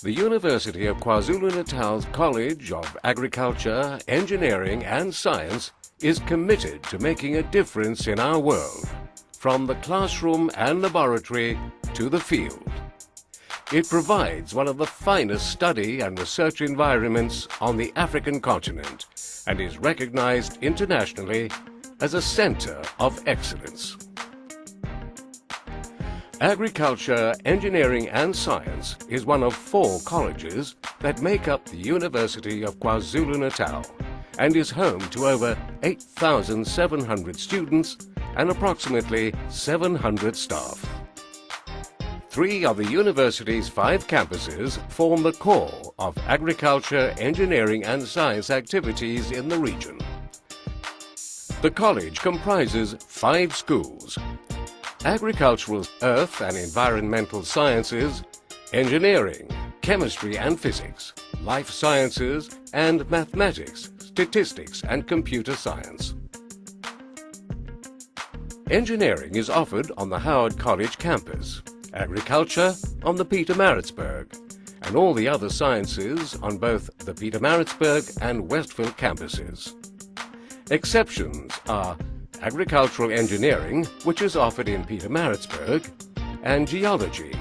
The University of KwaZulu-Natal's College of Agriculture, Engineering and Science is committed to making a difference in our world, from the classroom and laboratory to the field. It provides one of the finest study and research environments on the African continent and is recognized internationally as a center of excellence. Agriculture, Engineering and Science is one of 4 colleges that make up the University of KwaZulu-Natal and is home to over 8,700 students and approximately 700 staff. 3 of the university's 5 campuses form the core of agriculture, engineering and science activities in the region. The college comprises 5 schools: agricultural, earth and environmental sciences, engineering, chemistry and physics, life sciences and mathematics, statistics and computer science. Engineering is offered on the Howard College campus, agriculture on the Pietermaritzburg, and all the other sciences on both the Pietermaritzburg and Westville campuses. Exceptions are agricultural engineering, which is offered in Pietermaritzburg, and geology,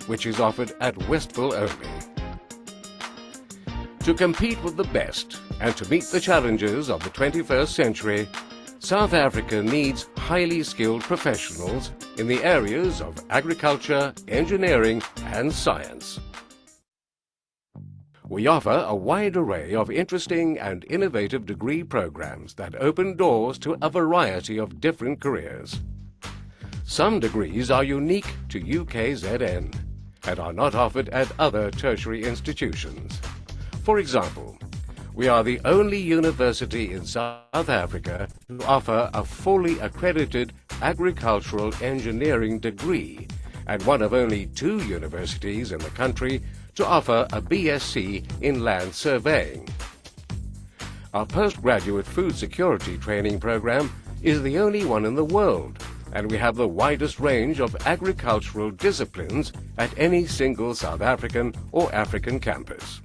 which is offered at Westville only. To compete with the best and to meet the challenges of the 21st century, South Africa needs highly skilled professionals in the areas of agriculture, engineering and science. We offer a wide array of interesting and innovative degree programs that open doors to a variety of different careers. Some degrees are unique to UKZN and are not offered at other tertiary institutions. For example, we are the only university in South Africa to offer a fully accredited agricultural engineering degree and one of only 2 universities in the country to offer a BSc in land surveying. Our postgraduate food security training program is the only one in the world, and we have the widest range of agricultural disciplines at any single South African or African campus.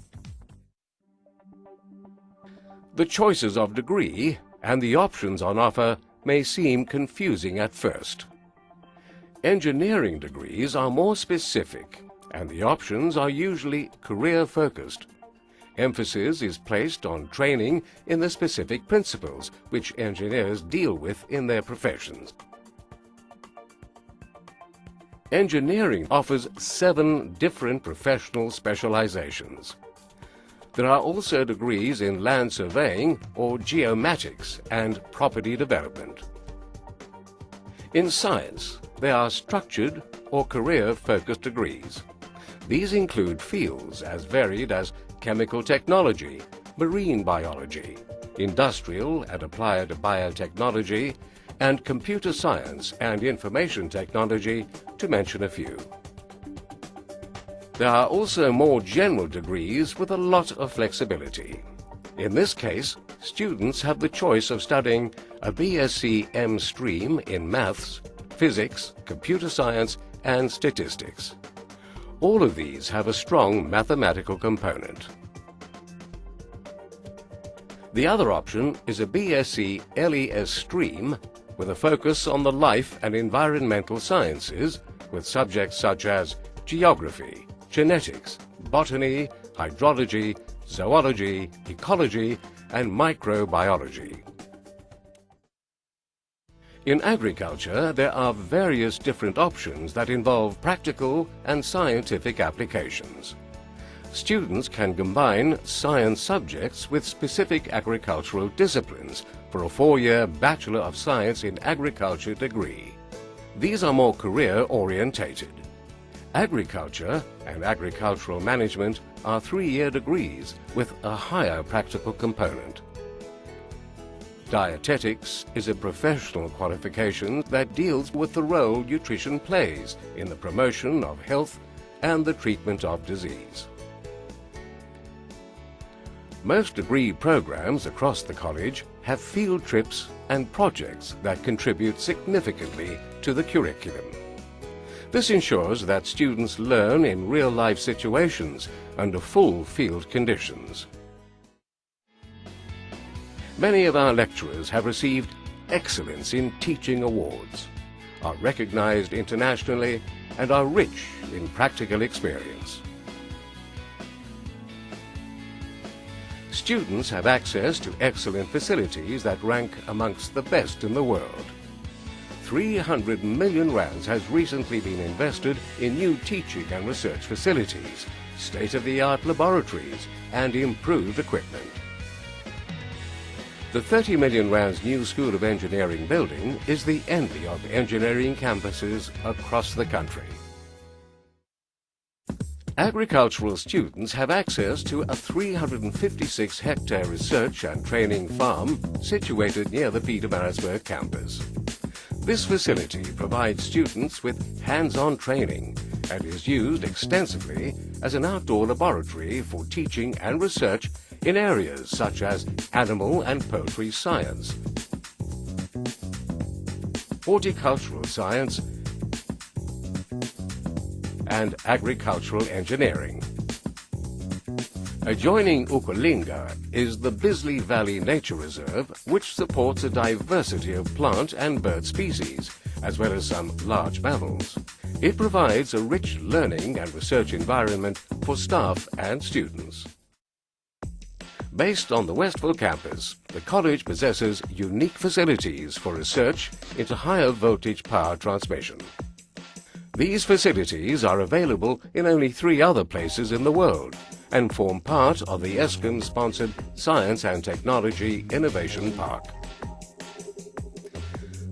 The choices of degree and the options on offer may seem confusing at first. Engineering degrees are more specific, and the options are usually career-focused. Emphasis is placed on training in the specific principles which engineers deal with in their professions. Engineering offers 7 different professional specializations. There are also degrees in land surveying or geomatics and property development. In science, there are structured or career-focused degrees. These include fields as varied as chemical technology, marine biology, industrial and applied biotechnology, and computer science and information technology, to mention a few. There are also more general degrees with a lot of flexibility. In this case, students have the choice of studying a BSc M stream in maths, physics, computer science, and statistics. All of these have a strong mathematical component. The other option is a BSc LES stream with a focus on the life and environmental sciences with subjects such as geography, genetics, botany, hydrology, zoology, ecology, and microbiology. In agriculture, there are various different options that involve practical and scientific applications. Students can combine science subjects with specific agricultural disciplines for a 4-year Bachelor of Science in Agriculture degree. These are more career-orientated. Agriculture and agricultural management are 3-year degrees with a higher practical component. Dietetics is a professional qualification that deals with the role nutrition plays in the promotion of health and the treatment of disease. Most degree programs across the college have field trips and projects that contribute significantly to the curriculum. This ensures that students learn in real-life situations under full field conditions. Many of our lecturers have received Excellence in Teaching awards, are recognized internationally, and are rich in practical experience. Students have access to excellent facilities that rank amongst the best in the world. 300 million rands has recently been invested in new teaching and research facilities, state-of-the-art laboratories, and improved equipment. The 30 million rands new School of Engineering building is the envy of engineering campuses across the country. Agricultural students have access to a 356-hectare research and training farm situated near the Pietermaritzburg campus. This facility provides students with hands-on training and is used extensively as an outdoor laboratory for teaching and research in areas such as animal and poultry science, horticultural science, and agricultural engineering. Adjoining Ukulinga is the Bisley Valley Nature Reserve, which supports a diversity of plant and bird species, as well as some large mammals. It provides a rich learning and research environment for staff and students. Based on the Westville campus, the college possesses unique facilities for research into higher voltage power transmission. These facilities are available in only 3 other places in the world and form part of the ESCOM-sponsored Science and Technology Innovation Park.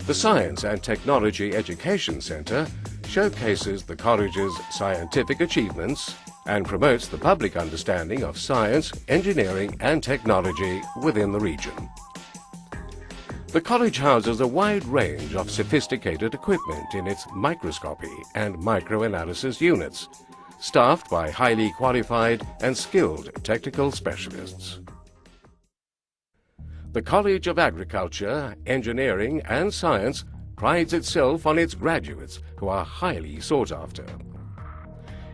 The Science and Technology Education Centre showcases the college's scientific achievements and promotes the public understanding of science, engineering and technology within the region. The college houses a wide range of sophisticated equipment in its microscopy and microanalysis units, staffed by highly qualified and skilled technical specialists. The College of Agriculture, Engineering and Science prides itself on its graduates who are highly sought after.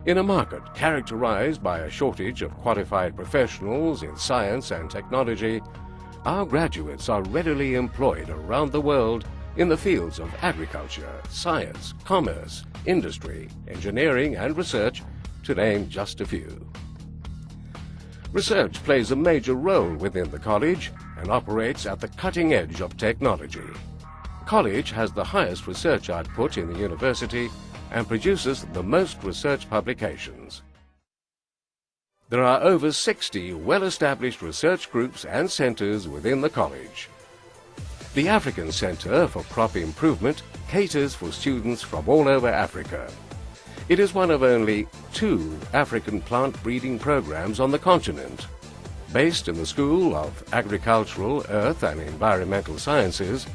In a market characterized by a shortage of qualified professionals in science and technology, our graduates are readily employed around the world in the fields of agriculture, science, commerce, industry, engineering and research, to name just a few. Research plays a major role within the college and operates at the cutting edge of technology. The college has the highest research output in the university and produces the most research publications. There are over 60 well-established research groups and centres within the college. The African Centre for Crop Improvement caters for students from all over Africa. It is one of only 2 African plant breeding programs on the continent. Based in the School of Agricultural, Earth and Environmental Sciences,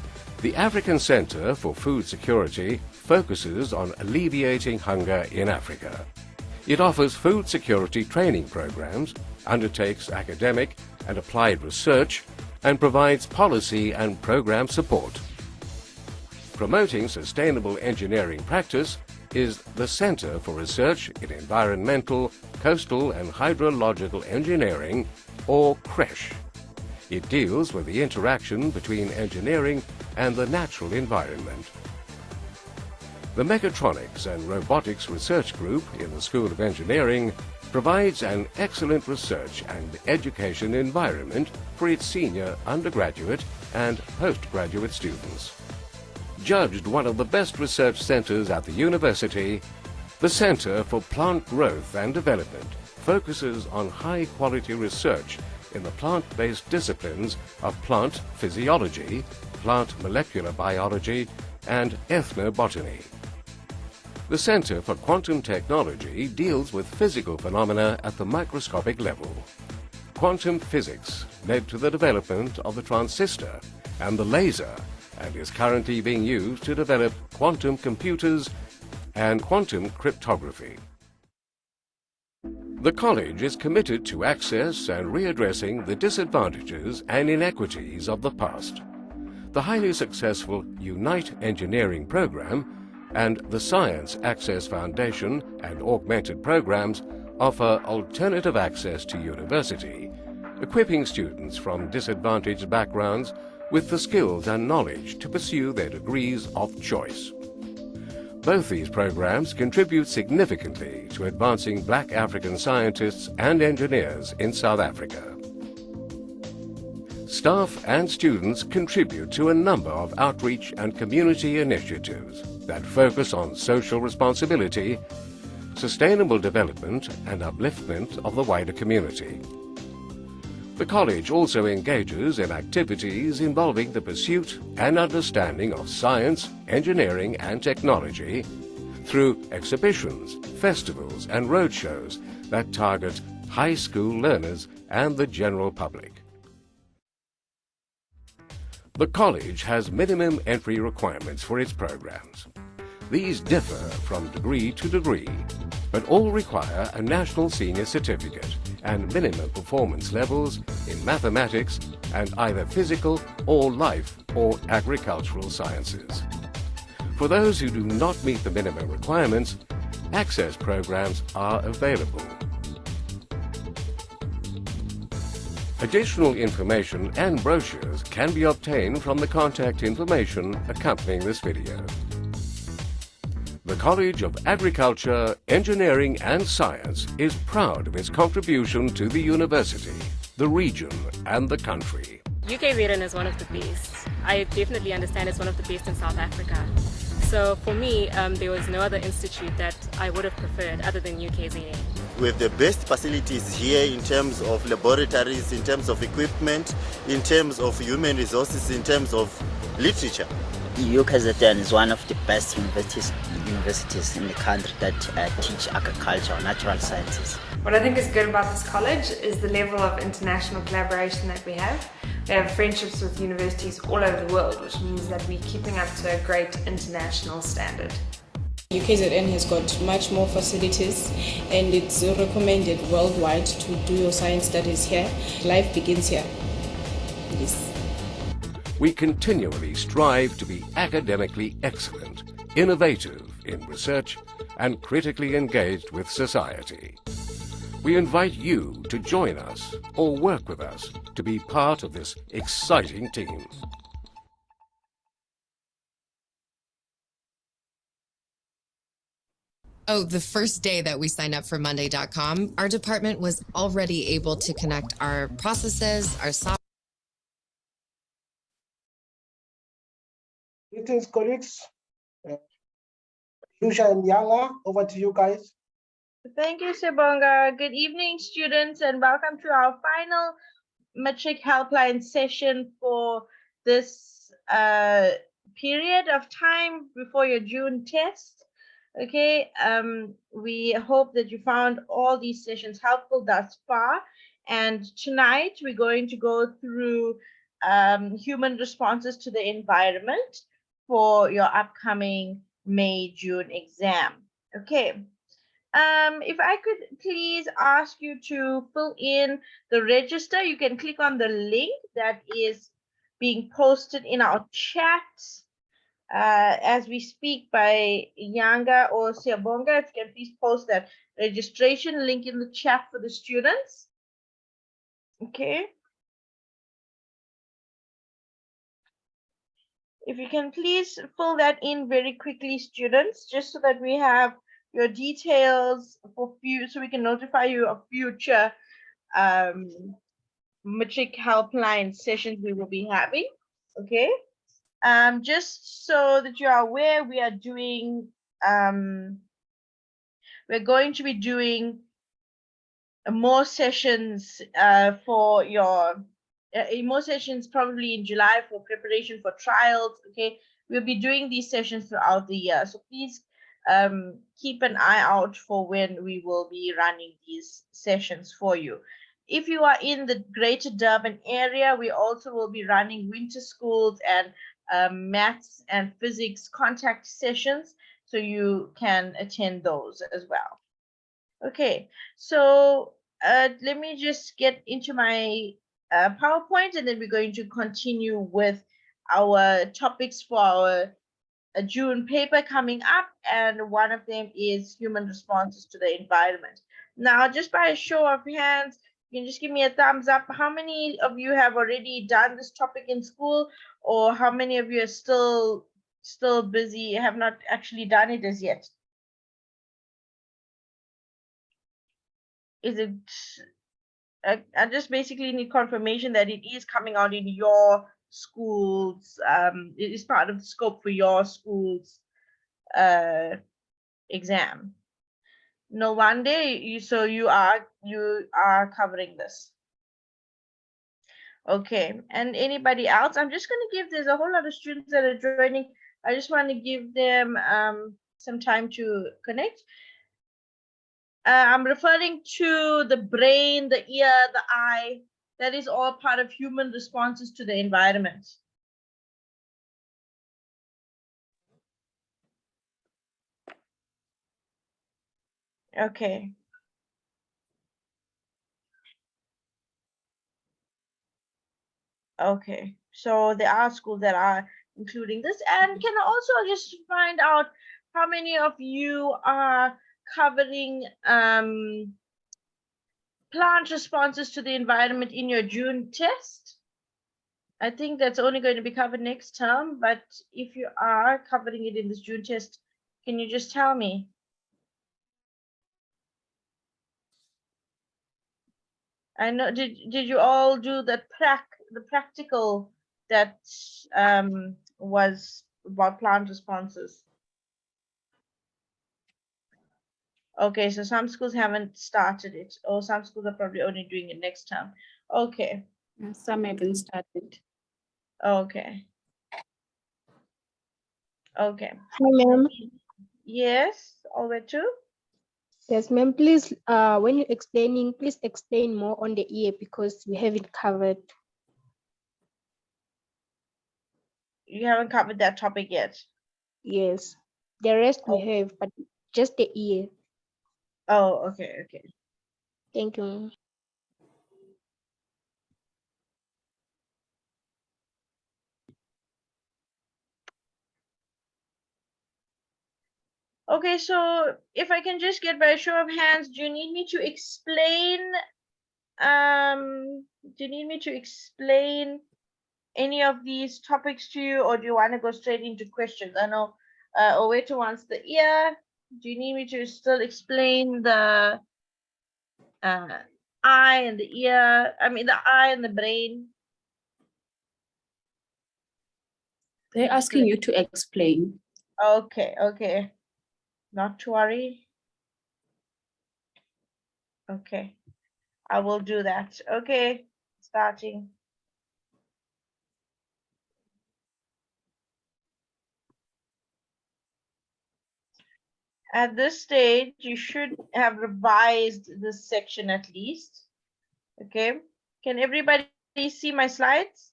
the African Centre for Food Security focuses on alleviating hunger in Africa. It offers food security training programs, undertakes academic and applied research, and provides policy and program support. Promoting sustainable engineering practice is the Centre for Research in Environmental, Coastal and Hydrological Engineering, or CRESH. It deals with the interaction between engineering and the natural environment. The Mechatronics and Robotics Research Group in the School of Engineering provides an excellent research and education environment for its senior undergraduate and postgraduate students. Judged one of the best research centres at the university, the Centre for Plant Growth and Development focuses on high-quality research in the plant-based disciplines of plant physiology, plant molecular biology, and ethnobotany. The Centre for Quantum Technology deals with physical phenomena at the microscopic level. Quantum physics led to the development of the transistor and the laser, and is currently being used to develop quantum computers and quantum cryptography. The college is committed to access and readdressing the disadvantages and inequities of the past. The highly successful Unite Engineering program and the Science Access Foundation and augmented programs offer alternative access to university, equipping students from disadvantaged backgrounds with the skills and knowledge to pursue their degrees of choice. Both these programs contribute significantly to advancing Black African scientists and engineers in South Africa. Staff and students contribute to a number of outreach and community initiatives that focus on social responsibility, sustainable development and upliftment of the wider community. The college also engages in activities involving the pursuit and understanding of science, engineering and technology through exhibitions, festivals and roadshows that target high school learners and the general public. The college has minimum entry requirements for its programs. These differ from degree to degree, but all require a national senior certificate and minimum performance levels in mathematics and either physical or life or agricultural sciences. For those who do not meet the minimum requirements, access programs are available. Additional information and brochures can be obtained from the contact information accompanying this video. The College of Agriculture, Engineering and Science is proud of its contribution to the university, the region and the country. UKZN is one of the best. I definitely understand it's one of the best in South Africa. So for me, there was no other institute that I would have preferred other than UKZN. We have the best facilities here in terms of laboratories, in terms of equipment, in terms of human resources, in terms of literature. UKZN is one of the best universities in the country that teach agriculture or natural sciences. What I think is good about this college is the level of international collaboration that we have. We have friendships with universities all over the world, which means that we're keeping up to a great international standard. UKZN has got much more facilities and it's recommended worldwide to do your science studies here. Life begins here. Yes. We continually strive to be academically excellent, innovative in research, and critically engaged with society. We invite you to join us or work with us to be part of this exciting team. Oh, the first day that we signed up for Monday.com, our department was already able to connect our processes, our software. Greetings, colleagues. Jerusha and Yanga, over to you guys. Thank you, Sibonga. Good evening, students, and welcome to our final Matric Helpline session for this period of time before your June test. Okay, we hope that you found all these sessions helpful thus far. And tonight we're going to go through human responses to the environment for your upcoming May-June exam. Okay. If I could please ask you to fill in the register, you can click on the link that is being posted in our chat as we speak by Yanga or Siabonga. If you can please post that registration link in the chat for the students. Okay. If you can please fill that in very quickly, students, just so that we have your details for so we can notify you of future Matric Helpline sessions we will be having. Okay. Just so that you are aware, we are doing we're going to be doing more sessions for your more sessions probably in July for preparation for trials. Okay, we'll be doing these sessions throughout the year, so please keep an eye out for when we will be running these sessions for you. If you are in the Greater Durban area, we also will be running winter schools and maths and physics contact sessions, so you can attend those as well. Okay, so let me just get into my PowerPoint, and then we're going to continue with our topics for our a June paper coming up, and one of them is human responses to the environment. Now, just by a show of hands, you can just give me a thumbs up. How many of you have already done this topic in school, or how many of you are still busy, have not actually done it as yet? Is it? I just basically need confirmation that it is coming out in your schools. It is part of the scope for your school's exam. No wonder you are covering this. Okay, and anybody else? I'm just going to give, there's a whole lot of students that are joining. I just want to give them some time to connect. I'm referring to the brain, the ear, the eye. That is all part of human responses to the environment. Okay. Okay, so there are schools that are including this. And can I also just find out how many of you are covering plant responses to the environment in your June test? I think that's only going to be covered next term, but if you are covering it in this June test, can you just tell me? I know, did you all do the practical that was about plant responses? Okay, so some schools haven't started it, or some schools are probably only doing it next term. Okay. Some haven't started. Okay. Okay. Hi, ma'am. Yes, over to. Yes, ma'am. Please, when you're explaining, please explain more on the ear because we haven't covered. You haven't covered that topic yet. Yes, the rest we have, but just the ear. Oh, okay, okay. Thank you. Okay, so if I can just get by a show of hands, do you need me to explain? Do you need me to explain any of these topics to you, or do you want to go straight into questions? I know Oweto wants the ear. Do you need me to still explain the eye and the ear? I mean, the eye and the brain. They're asking you to explain. Okay, okay. Not to worry. Okay, I will do that. Okay, starting. At this stage, you should have revised this section at least. Okay, can everybody see my slides?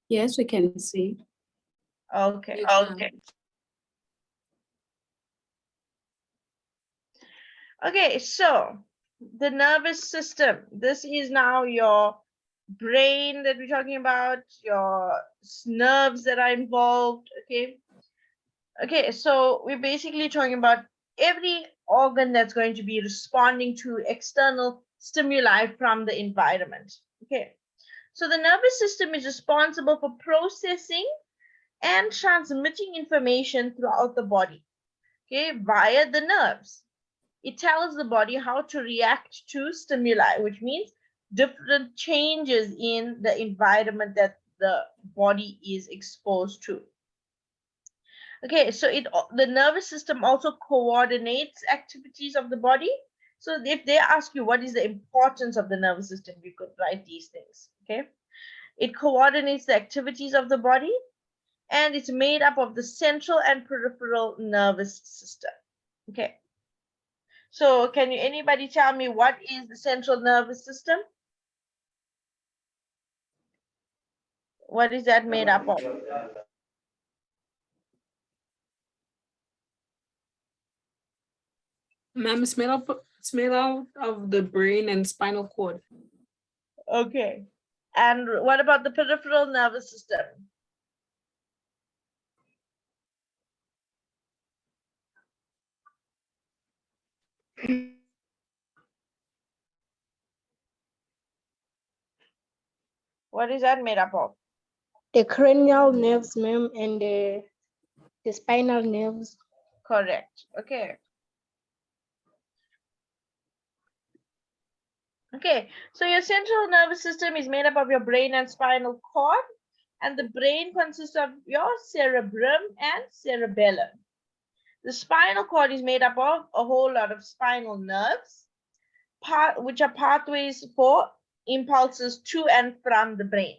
Yes, we can see. Okay. Okay. Okay, so the nervous system. This is now your brain that we're talking about, your nerves that are involved. Okay. Okay, so we're basically talking about every organ that's going to be responding to external stimuli from the environment. Okay, so the nervous system is responsible for processing and transmitting information throughout the body, okay, via the nerves. It tells the body how to react to stimuli, which means different changes in the environment that the body is exposed to. Okay, so the nervous system also coordinates activities of the body. So if they ask you what is the importance of the nervous system, you could write these things. Okay, it coordinates the activities of the body, and it's made up of the central and peripheral nervous system. Okay, so can anybody tell me what is the central nervous system? What is that made up of? Ma'am, it's made out of the brain and spinal cord. Okay, and what about the peripheral nervous system? What is that made up of? The cranial nerves, ma'am, and the spinal nerves. Correct. Okay. Okay, so your central nervous system is made up of your brain and spinal cord, and the brain consists of your cerebrum and cerebellum. The spinal cord is made up of a whole lot of spinal nerves, which are pathways for impulses to and from the brain.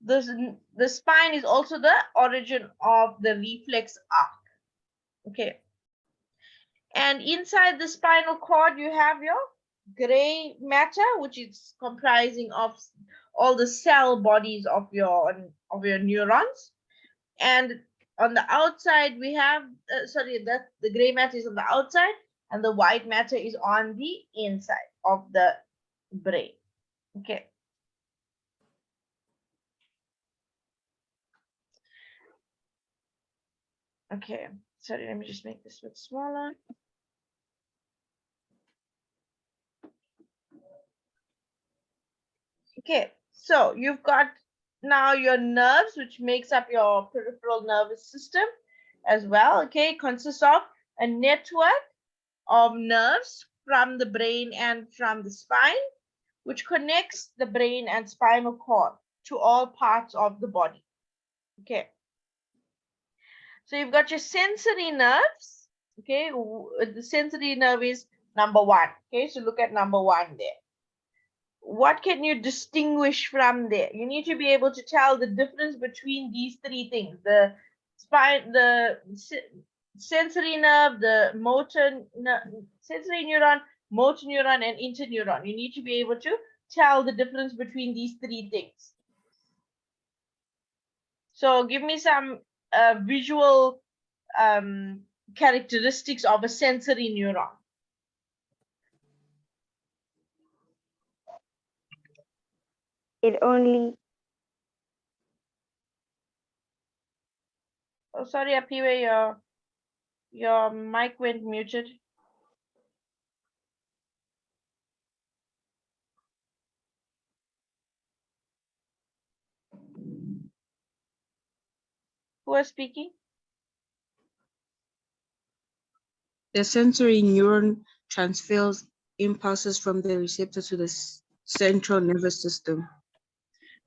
The spine is also the origin of the reflex arc. Okay. And inside the spinal cord, you have your gray matter, which is comprising of all the cell bodies of your neurons. And on the outside, we have, the gray matter is on the outside, and the white matter is on the inside of the brain. Okay. Okay, sorry, let me just make this a bit smaller. Okay, so you've got now your nerves, which makes up your peripheral nervous system as well. Okay, consists of a network of nerves from the brain and from the spine, which connects the brain and spinal cord to all parts of the body. Okay, so you've got your sensory nerves. Okay, the sensory nerve is number 1. Okay, so look at number 1 there. What can you distinguish from there? You need to be able to tell the difference between these 3 things: the spine, the sensory nerve, the sensory neuron, motor neuron, and interneuron. You need to be able to tell the difference between these 3 things. So give me some visual characteristics of a sensory neuron. It only. Oh, sorry, Apiwe, your mic went muted. Who is speaking? The sensory neuron transfers impulses from the receptor to the central nervous system.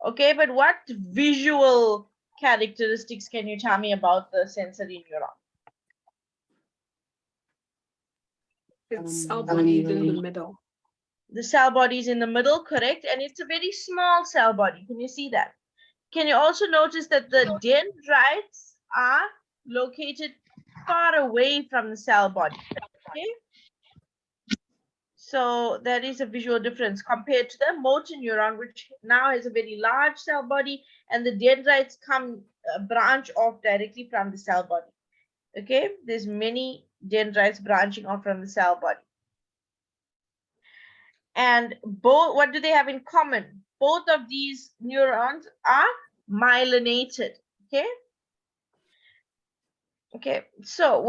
Okay, but what visual characteristics can you tell me about the sensory neuron? Its cell body is in the middle. The cell body is in the middle, correct? And it's a very small cell body. Can you see that? Can you also notice that the dendrites are located far away from the cell body? Okay. So that is a visual difference compared to the motor neuron, which now has a very large cell body, and the dendrites come branch off directly from the cell body. Okay, there's many dendrites branching off from the cell body. And both, what do they have in common? Both of these neurons are myelinated. Okay. Okay, so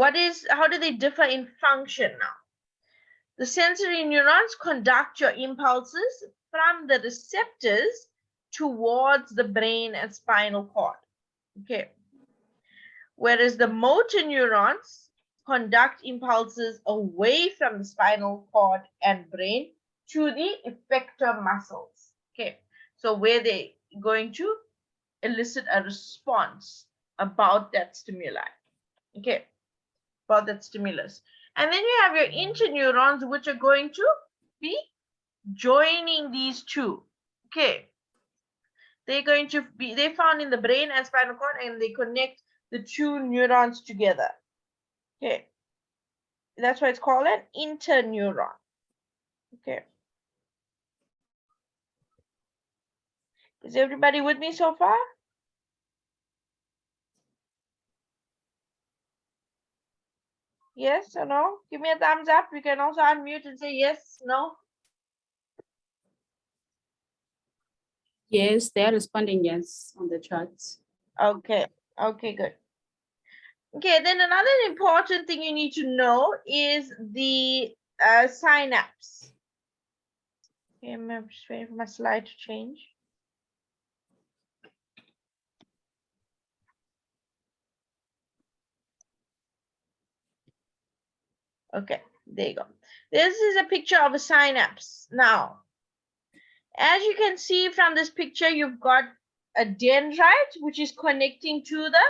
how do they differ in function now? The sensory neurons conduct your impulses from the receptors towards the brain and spinal cord. Okay. Whereas the motor neurons conduct impulses away from the spinal cord and brain to the effector muscles. Okay. So where they're going to elicit a response about that stimuli. Okay. About that stimulus. And then you have your interneurons, which are going to be joining these two. Okay. They're going to be, they're found in the brain and spinal cord, and they connect the 2 neurons together. Okay. That's why it's called an interneuron. Okay. Is everybody with me so far? Yes or no? Give me a thumbs up. You can also unmute and say yes, no. Yes, they're responding yes on the charts. Okay, okay, good. Okay, then another important thing you need to know is the synapse. Okay, I'm just waiting for my slide to change. Okay, there you go. This is a picture of a synapse. Now, as you can see from this picture, you've got a dendrite, which is connecting to the,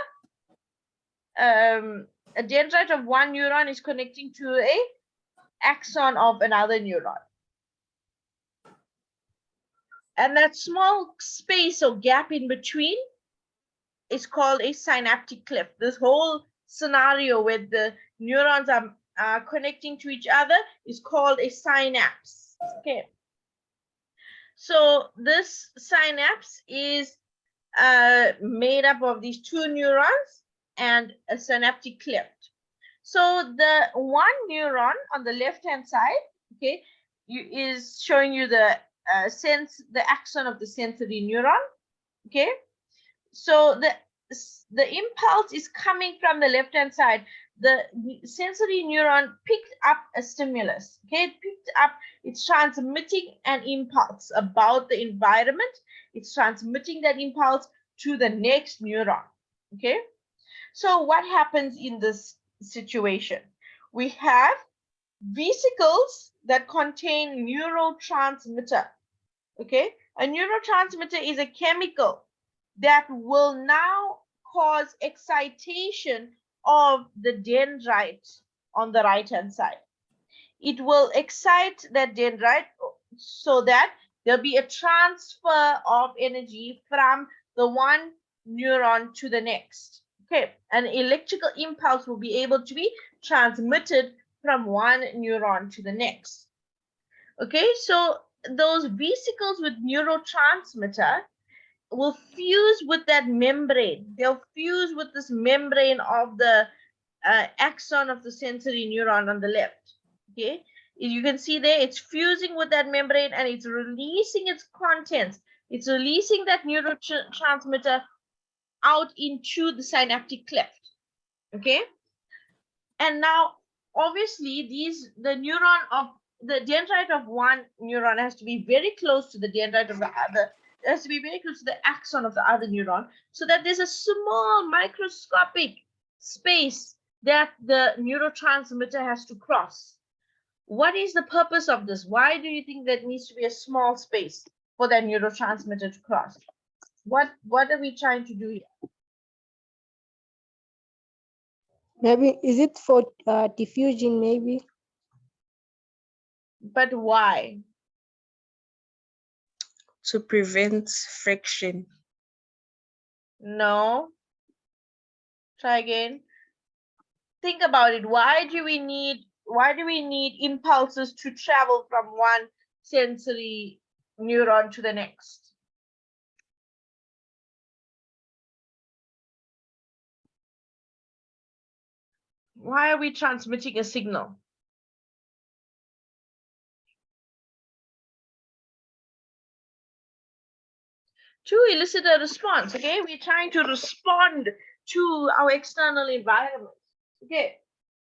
a dendrite of one neuron is connecting to a axon of another neuron. And that small space or gap in between is called a synaptic cleft. This whole scenario where the neurons are connecting to each other is called a synapse. Okay. So this synapse is made up of these two neurons and a synaptic cleft. So the one neuron on the left-hand side, okay, is showing you the axon of the sensory neuron. Okay, so the impulse is coming from the left-hand side. The sensory neuron picked up a stimulus. Okay, it's transmitting an impulse about the environment. It's transmitting that impulse to the next neuron. Okay, so what happens in this situation? We have vesicles that contain neurotransmitter. Okay, a neurotransmitter is a chemical that will now cause excitation of the dendrite on the right hand side. It will excite that dendrite so that there'll be a transfer of energy from the one neuron to the next. Okay, an electrical impulse will be able to be transmitted from one neuron to the next. Okay, so those vesicles with neurotransmitter will fuse with that membrane. They'll fuse with this membrane of the axon of the sensory neuron on the left. Okay, you can see there it's fusing with that membrane and it's releasing its contents. It's releasing that neurotransmitter out into the synaptic cleft. Okay, and now obviously the neuron of the dendrite of one neuron has to be very close to the dendrite of the other. It has to be very close to the axon of the other neuron so that there's a small microscopic space that the neurotransmitter has to cross. What is the purpose of this? Why do you think there needs to be a small space for that neurotransmitter to cross? What are we trying to do here? Maybe, is it for diffusion maybe? But why? To prevent friction. No. Try again. Think about it. Why do we need impulses to travel from one sensory neuron to the next? Why are we transmitting a signal? To elicit a response. Okay, we're trying to respond to our external environment. Okay,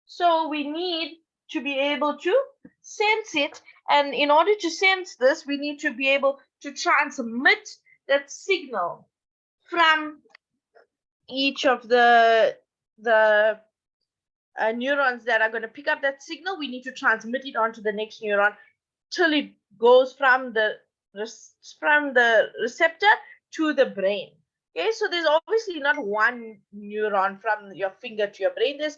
so we need to be able to sense it, and in order to sense this, we need to be able to transmit that signal from each of the neurons that are going to pick up that signal. We need to transmit it onto the next neuron till it goes from the receptor to the brain. Okay, so there's obviously not one neuron from your finger to your brain. There's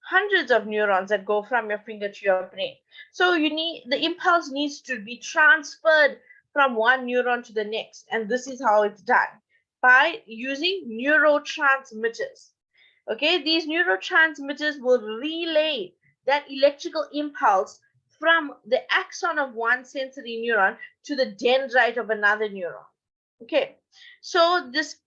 hundreds of neurons that go from your finger to your brain. So the impulse needs to be transferred from one neuron to the next, and this is how it's done, by using neurotransmitters. Okay, these neurotransmitters will relay that electrical impulse from the axon of one sensory neuron to the dendrite of another neuron. Okay, so these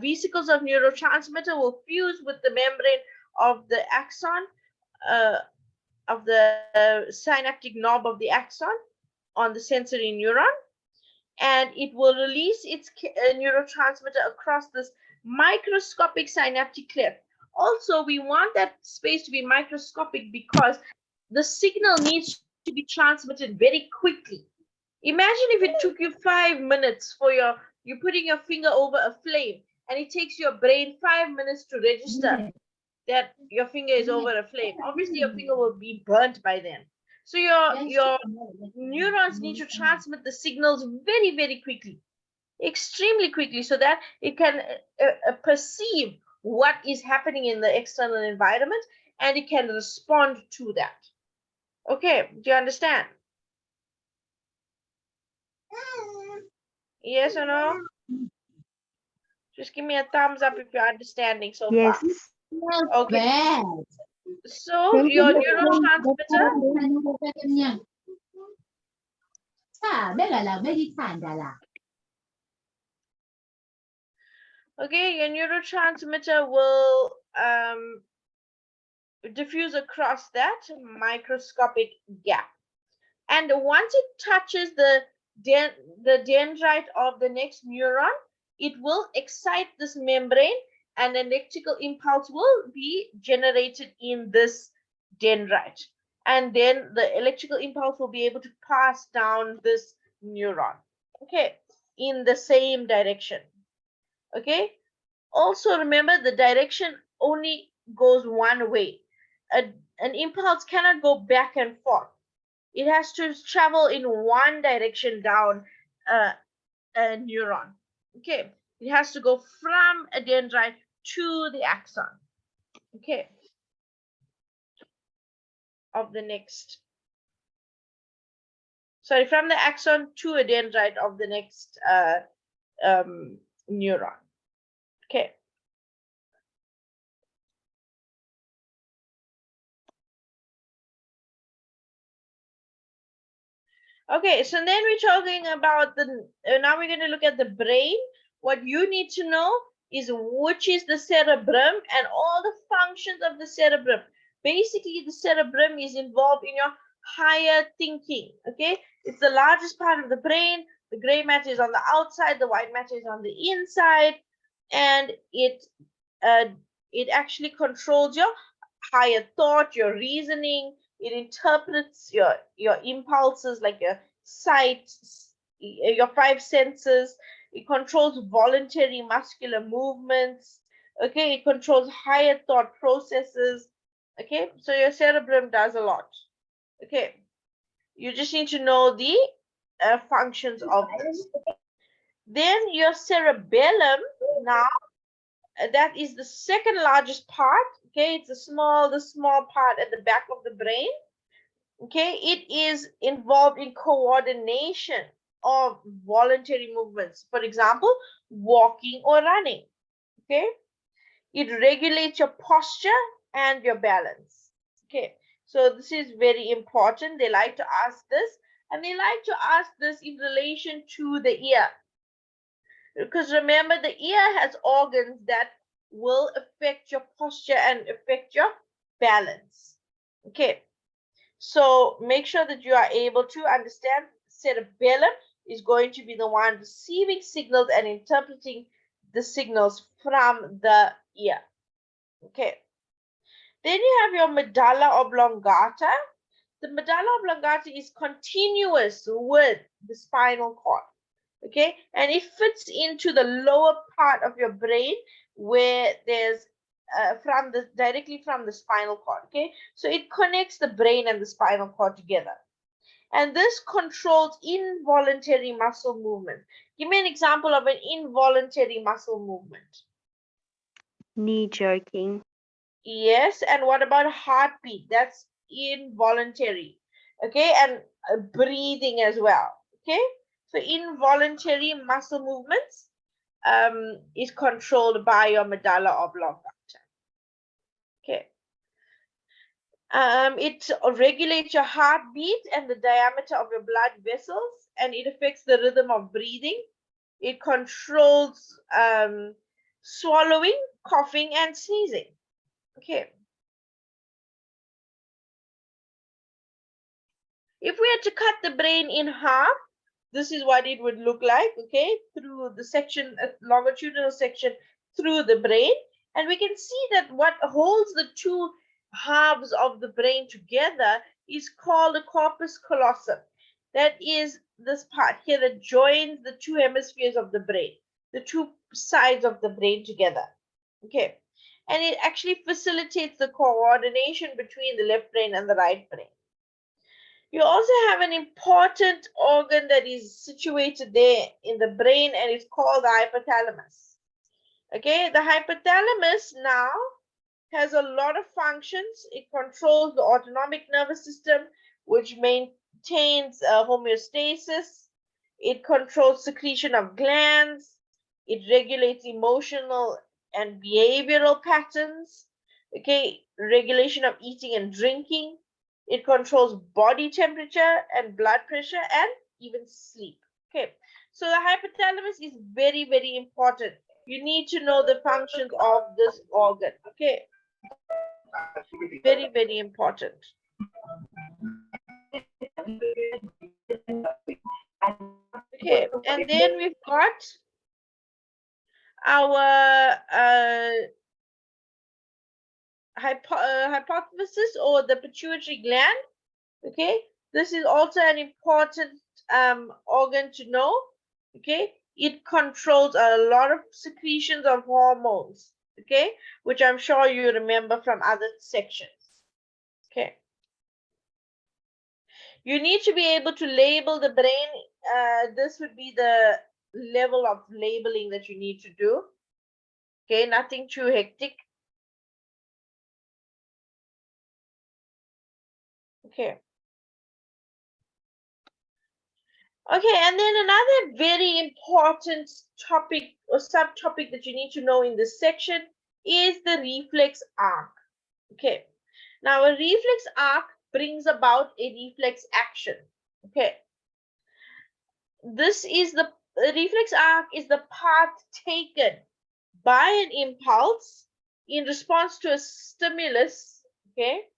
vesicles of neurotransmitter will fuse with the membrane of the axon, of the synaptic knob of the axon on the sensory neuron, and it will release its neurotransmitter across this microscopic synaptic cleft Also, we want that space to be microscopic because the signal needs to be transmitted very quickly. Imagine if it took you 5 minutes for you putting your finger over a flame, and it takes your brain 5 minutes to register that your finger is over a flame. Obviously, your finger will be burnt by then. So your neurons need to transmit the signals very, very quickly, extremely quickly, so that it can perceive what is happening in the external environment, and it can respond to that. Okay, do you understand? Yes or no? Just give me a thumbs up if you're understanding so Yes. far. Okay. So your neurotransmitter. Okay, your neurotransmitter will diffuse across that microscopic gap, and once it touches the dendrite of the next neuron, it will excite this membrane, and an electrical impulse will be generated in this dendrite, and then the electrical impulse will be able to pass down this neuron, okay, in the same direction. Okay, also remember the direction only goes one way. An impulse cannot go back and forth. It has to travel in one direction down a neuron. Okay, it has to go from a dendrite to the axon. Okay, of the next. Sorry, from the axon to a dendrite of the next neuron. Okay. Okay, so then we're talking about now we're going to look at the brain. What you need to know is which is the cerebrum and all the functions of the cerebrum. Basically, the cerebrum is involved in your higher thinking, okay? It's the largest part of the brain. The gray matter is on the outside, the white matter is on the inside, and it actually controls your higher thought, your reasoning. It interprets your impulses, like your sight, your five senses. It controls voluntary muscular movements. Okay, it controls higher thought processes. Okay, so your cerebrum does a lot. Okay, you just need to know the functions of this. Then your cerebellum, now that is the second largest part. Okay, it's the small part at the back of the brain. Okay, it is involved in coordination of voluntary movements. For example, walking or running. Okay, it regulates your posture and your balance. Okay, so this is very important. They like to ask this, and they like to ask this in relation to the ear. Because remember, the ear has organs that will affect your posture and affect your balance. Okay, so make sure that you are able to understand cerebellum is going to be the one receiving signals and interpreting the signals from the ear. Okay, then you have your medulla oblongata. The medulla oblongata is continuous with the spinal cord. Okay, and it fits into the lower part of your brain where there's directly from the spinal cord. Okay, so it connects the brain and the spinal cord together, and this controls involuntary muscle movement. Give me an example of an involuntary muscle movement. Knee jerking. Yes, and what about heartbeat? That's involuntary. Okay, and breathing as well. Okay, so involuntary muscle movements is controlled by your medulla oblongata. Okay. It regulates your heartbeat and the diameter of your blood vessels, and it affects the rhythm of breathing. It controls swallowing, coughing, and sneezing. Okay. If we had to cut the brain in half, this is what it would look like, okay, through the section, longitudinal section through the brain, And we can see that what holds the two halves of the brain together is called the corpus callosum. That is this part here that joins the two hemispheres of the brain, the two sides of the brain together. Okay. And it actually facilitates the coordination between the left brain and the right brain. You also have an important organ that is situated there in the brain, and it's called the hypothalamus. Okay, the hypothalamus now has a lot of functions. It controls the autonomic nervous system, which maintains homeostasis. It controls secretion of glands. It regulates emotional and behavioral patterns. Okay, regulation of eating and drinking. It controls body temperature and blood pressure and even sleep. Okay, so the hypothalamus is very, very important. You need to know the functions of this organ. Okay, very, very important. Okay, and then we've got our hypothesis or the pituitary gland. Okay, this is also an important organ to know. Okay, it controls a lot of secretions of hormones. Okay, which I'm sure you remember from other sections. Okay, you need to be able to label the brain. This would be the level of labeling that you need to do. Okay, nothing too hectic. Okay. Okay, and then another very important topic or subtopic that you need to know in this section is the reflex arc. Okay, now a reflex arc brings about a reflex action. Okay, this is the reflex arc is the path taken by an impulse in response to a stimulus. Okay,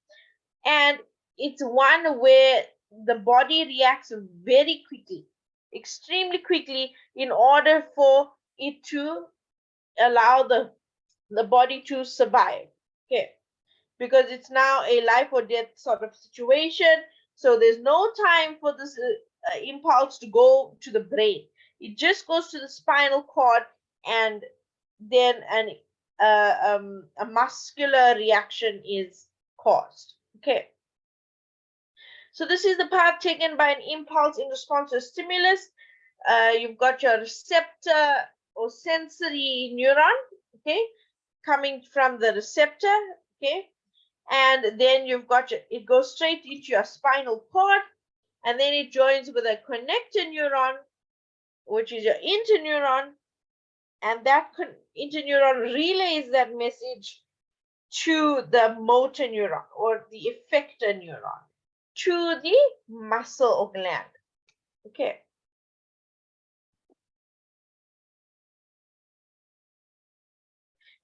and it's one where the body reacts very quickly, extremely quickly, in order for it to allow the body to survive. Okay, because it's now a life or death sort of situation, so there's no time for this impulse to go to the brain. It just goes to the spinal cord, and then a muscular reaction is caused. Okay. So this is the path taken by an impulse in response to a stimulus. You've got your receptor or sensory neuron, okay, coming from the receptor, okay, and then you've got it goes straight into your spinal cord, and then it joins with a connector neuron, which is your interneuron, and that interneuron relays that message to the motor neuron or the effector neuron, to the muscle or gland. Okay.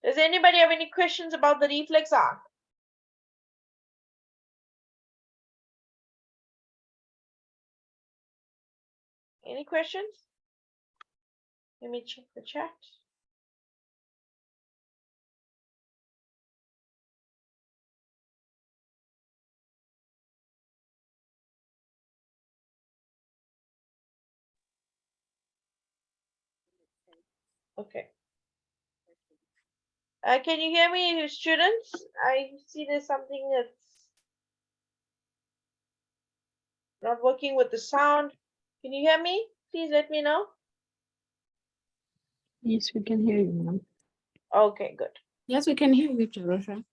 Does anybody have any questions about the reflex arc? Any questions? Let me check the chat. Okay. Can you hear me, students? I see there's something that's not working with the sound. Can you hear me? Please let me know. Yes, we can hear you, ma'am. Okay, good. Yes, we can hear you, Jerusha.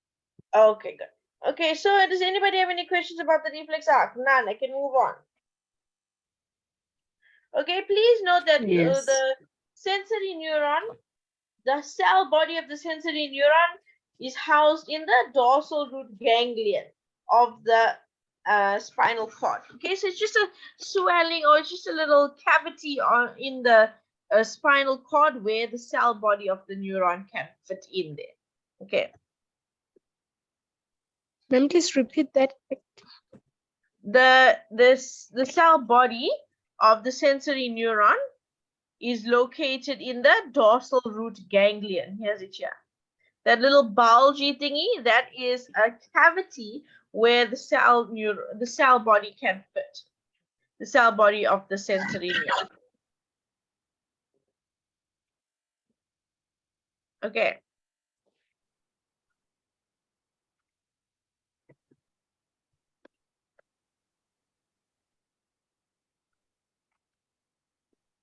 Okay, good. Okay, so does anybody have any questions about the reflex arc? None. I can move on. Okay, please note that Yes. the sensory neuron, the cell body of the sensory neuron is housed in the dorsal root ganglion of the spinal cord. Okay, so it's just a swelling or it's just a little cavity in the spinal cord where the cell body of the neuron can fit in there. Okay. Ma'am, please repeat that. The cell body of the sensory neuron is located in the dorsal root ganglion. Here's it here. that little bulgy thingy, that is a cavity where the cell body can fit, the cell body of the sensory neuron. Okay.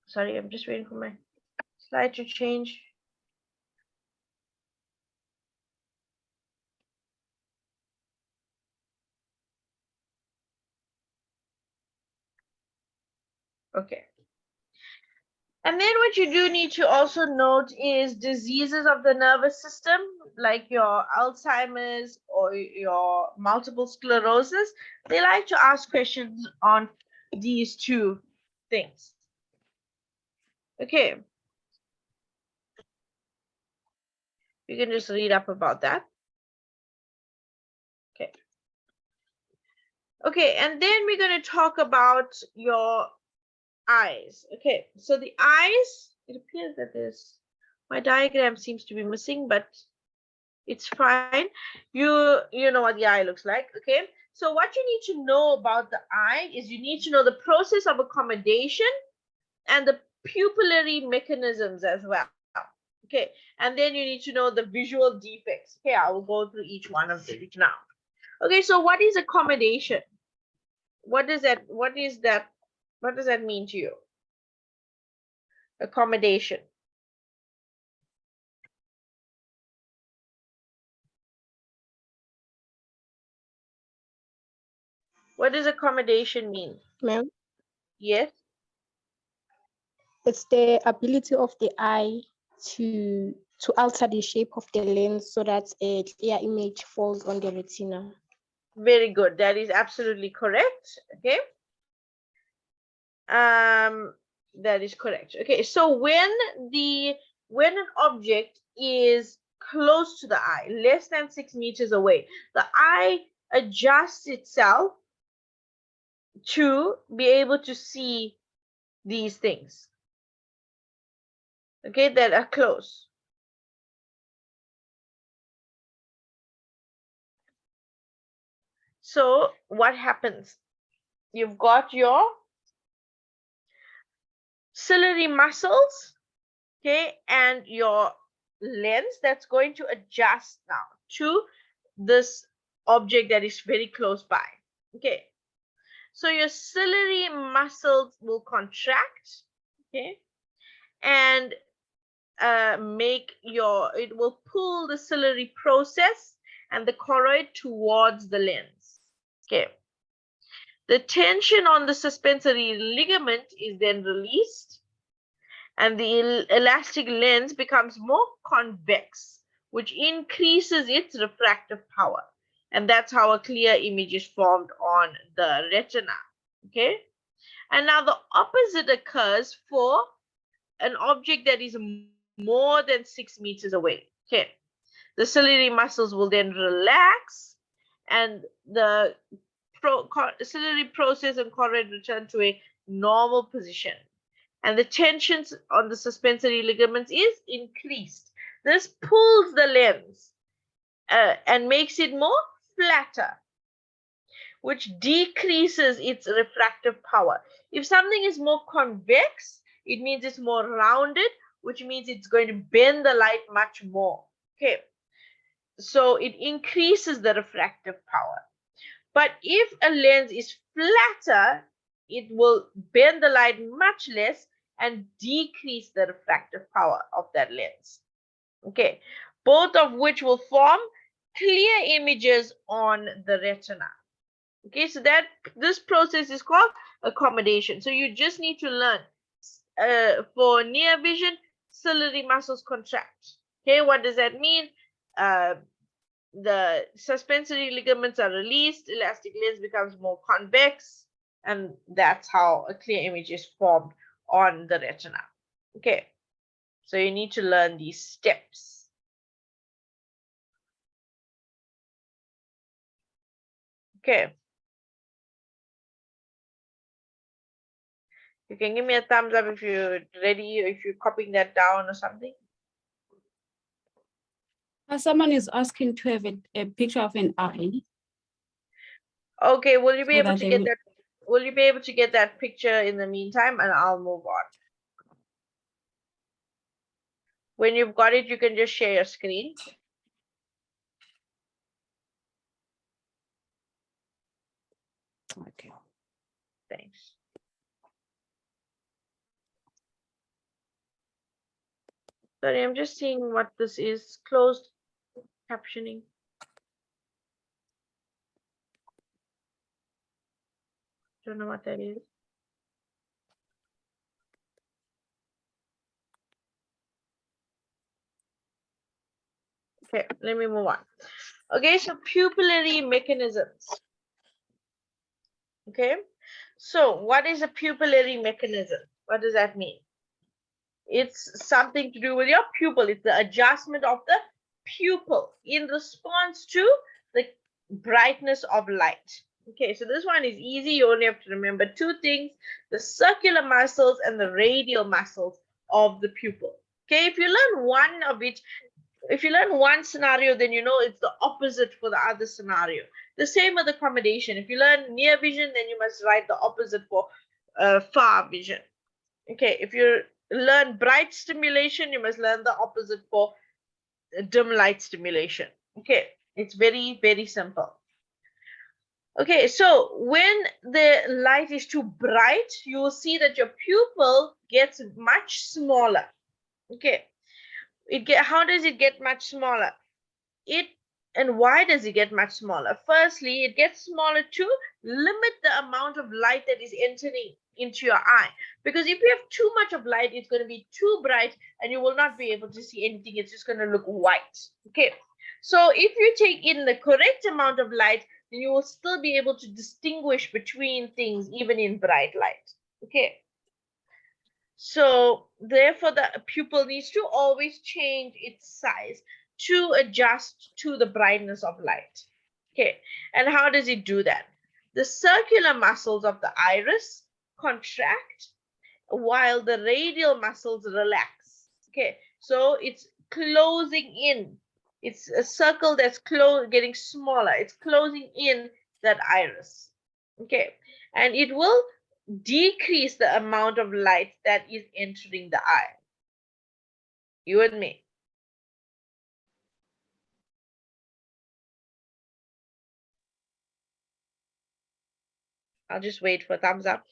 Sorry, I'm just waiting for my slide to change. Okay. And then what you do need to also note is diseases of the nervous system, like your Alzheimer's or your multiple sclerosis. They like to ask questions on these two things. Okay. You can just read up about that. Okay. Okay, and then we're going to talk about your eyes. Okay, so the eyes, it appears that my diagram seems to be missing, but it's fine. You know what the eye looks like. Okay, so what you need to know about the eye is you need to know the process of accommodation and the pupillary mechanisms as well. Okay, and then you need to know the visual defects. Okay, I will go through each one of these now. Okay, so what is accommodation? What does that mean to you? Accommodation. What does accommodation mean? Ma'am? Yes. It's the ability of the eye to alter the shape of the lens so that a clear image falls on the retina. Very good. That is absolutely correct. Okay. That is correct. Okay. So when an object is close to the eye, less than 6 meters away, the eye adjusts itself to be able to see these things. Okay, that are close. So what happens? You've got your ciliary muscles, okay, and your lens that's going to adjust now to this object that is very close by. Okay, so your ciliary muscles will contract, okay, and it will pull the ciliary process and the choroid towards the lens. Okay. The tension on the suspensory ligament is then released, and the elastic lens becomes more convex, which increases its refractive power. And that's how a clear image is formed on the retina. Okay. And now the opposite occurs for an object that is more than 6 meters away. Okay. The ciliary muscles will then relax, and the ciliary process and choroid return to a normal position, and the tensions on the suspensory ligaments is increased. This pulls the lens and makes it more flatter, which decreases its refractive power. If something is more convex, it means it's more rounded, which means it's going to bend the light much more. Okay, so it increases the refractive power. But if a lens is flatter, it will bend the light much less and decrease the refractive power of that lens. Okay, both of which will form clear images on the retina. Okay, so this process is called accommodation. So you just need to learn for near vision, ciliary muscles contract. Okay, what does that mean? The suspensory ligaments are released, elastic lens becomes more convex, and that's how a clear image is formed on the retina. Okay, so you need to learn these steps. Okay. You can give me a thumbs up if you're ready, or if you're copying that down or something. Someone is asking to have a picture of an eye. Okay, will you be So able that to they get will- that? Will you be able to get that picture in the meantime, and I'll move on. When you've got it, you can just share your screen. Okay. Thanks. Sorry, I'm just seeing what this is. Closed captioning. Don't know what that is. Okay, let me move on. Okay, so pupillary mechanisms. Okay, so what is a pupillary mechanism? What does that mean? It's something to do with your pupil. It's the adjustment of the pupil in response to the brightness of light. Okay, so this one is easy. You only have to remember two things: the circular muscles and the radial muscles of the pupil. Okay, if you learn one of it, if you learn one scenario, then you know it's the opposite for the other scenario. The same with accommodation. If you learn near vision, then you must write the opposite for far vision. Okay, if you learn bright stimulation, you must learn the opposite for dim light stimulation. Okay, it's very, very simple. Okay, so when the light is too bright, you will see that your pupil gets much smaller. Okay, how does it get much smaller? And why does it get much smaller? Firstly, it gets smaller to limit the amount of light that is entering into your eye. Because if you have too much of light, it's going to be too bright and you will not be able to see anything. It's just going to look white. Okay. So if you take in the correct amount of light, then you will still be able to distinguish between things, even in bright light. Okay. So therefore, the pupil needs to always change its size to adjust to the brightness of light. Okay, and how does it do that? The circular muscles of the iris contract while the radial muscles relax. Okay, so it's closing in. It's a circle that's getting smaller. It's closing in that iris. Okay, and it will decrease the amount of light that is entering the eye. You and me. I'll just wait for thumbs up.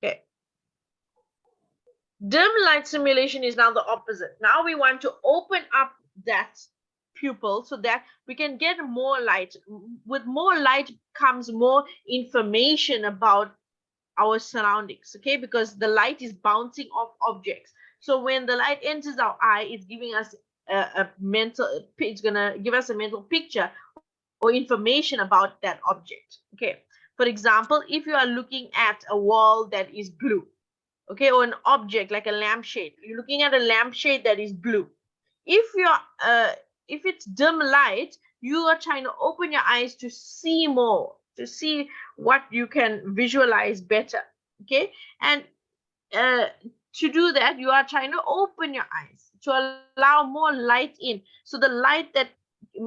Okay. Dim light simulation is now the opposite. Now we want to open up that pupil so that we can get more light. With more light comes more information about our surroundings, okay? Because the light is bouncing off objects. So when the light enters our eye, it's giving us it's gonna give us a mental picture or information about that object. Okay. For example, if you are looking at a wall that is blue, okay, or an object like a lampshade, you're looking at a lampshade that is blue. If it's dim light, you are trying to open your eyes to see more, to see what you can visualize better. Okay, and to do that, you are trying to open your eyes to allow more light in. So the light that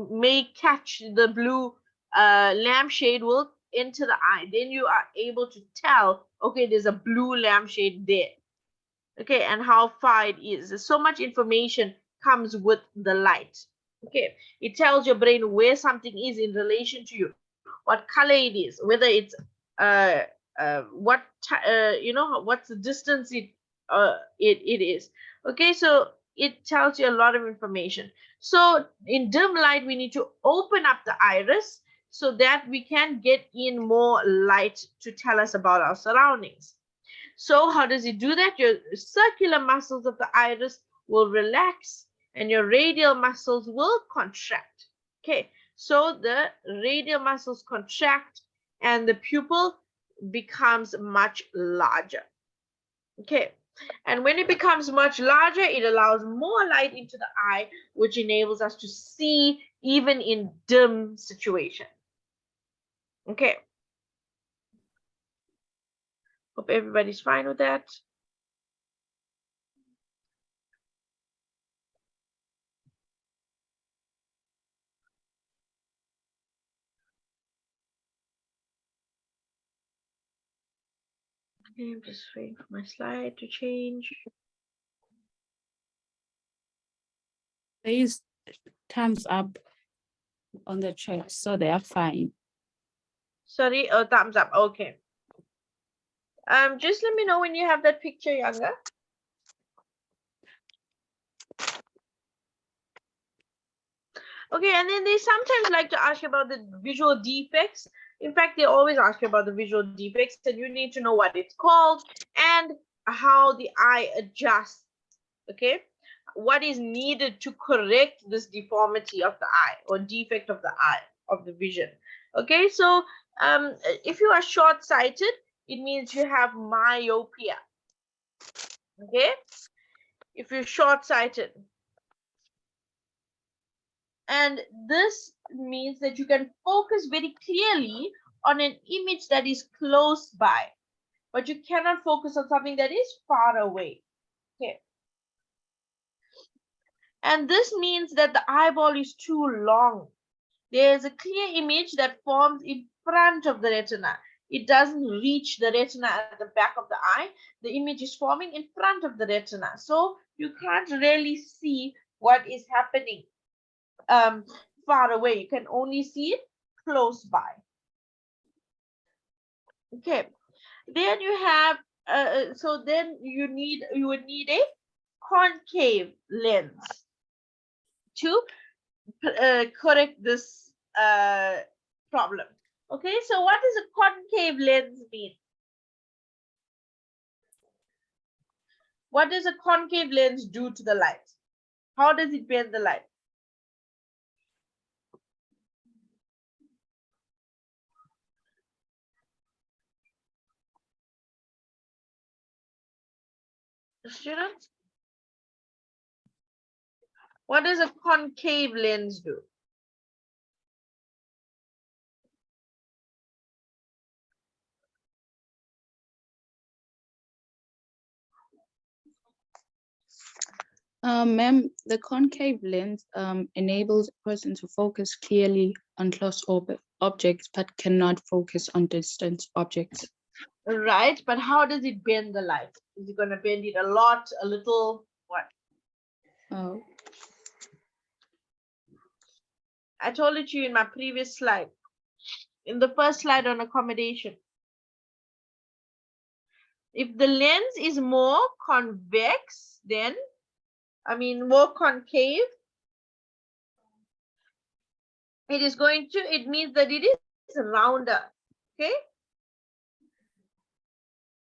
may catch the blue lampshade will enter the eye. Then you are able to tell, okay, there's a blue lampshade there. Okay, and how far it is. There's so much information comes with the light. Okay, it tells your brain where something is in relation to you, what color it is, whether it's what's the distance it is. Okay, so it tells you a lot of information. So in dim light, we need to open up the iris so that we can get in more light to tell us about our surroundings. So how does it do that? Your circular muscles of the iris will relax and your radial muscles will contract. Okay, so the radial muscles contract and the pupil becomes much larger. Okay, and when it becomes much larger, it allows more light into the eye, which enables us to see even in dim situations. Okay, Hope everybody's fine with that. Okay, I'm just waiting for my slide to change. There is thumbs up on the chat, so they are fine. Sorry, oh, thumbs up. Okay. Just let me know when you have that picture, Younger. Okay, and then they sometimes like to ask you about the visual defects. In fact, they always ask you about the visual defects, and you need to know what it's called and how the eye adjusts. Okay, what is needed to correct this deformity of the eye or defect of the eye, of the vision. Okay, so if you are short-sighted, it means you have myopia. Okay, if you're short-sighted. And this means that you can focus very clearly on an image that is close by, but you cannot focus on something that is far away. Okay. And this means that the eyeball is too long. There is a clear image that forms in front of the retina. It doesn't reach the retina at the back of the eye. The image is forming in front of the retina. So you can't really see what is happening far away. You can only see it close by. Okay, then you have so then you would need a concave lens to correct this problem. Okay, so what does a concave lens mean? What does a concave lens do to the light? How does it bend the light? Students, what does a concave lens do? Ma'am, the concave lens enables a person to focus clearly on close objects, but cannot focus on distant objects. Right, but how does it bend the light? Is it going to bend it a lot, a little, what? Oh. I told it to you in my previous slide, in the first slide on accommodation. If the lens is more convex, then, more concave, it means that it is rounder, okay?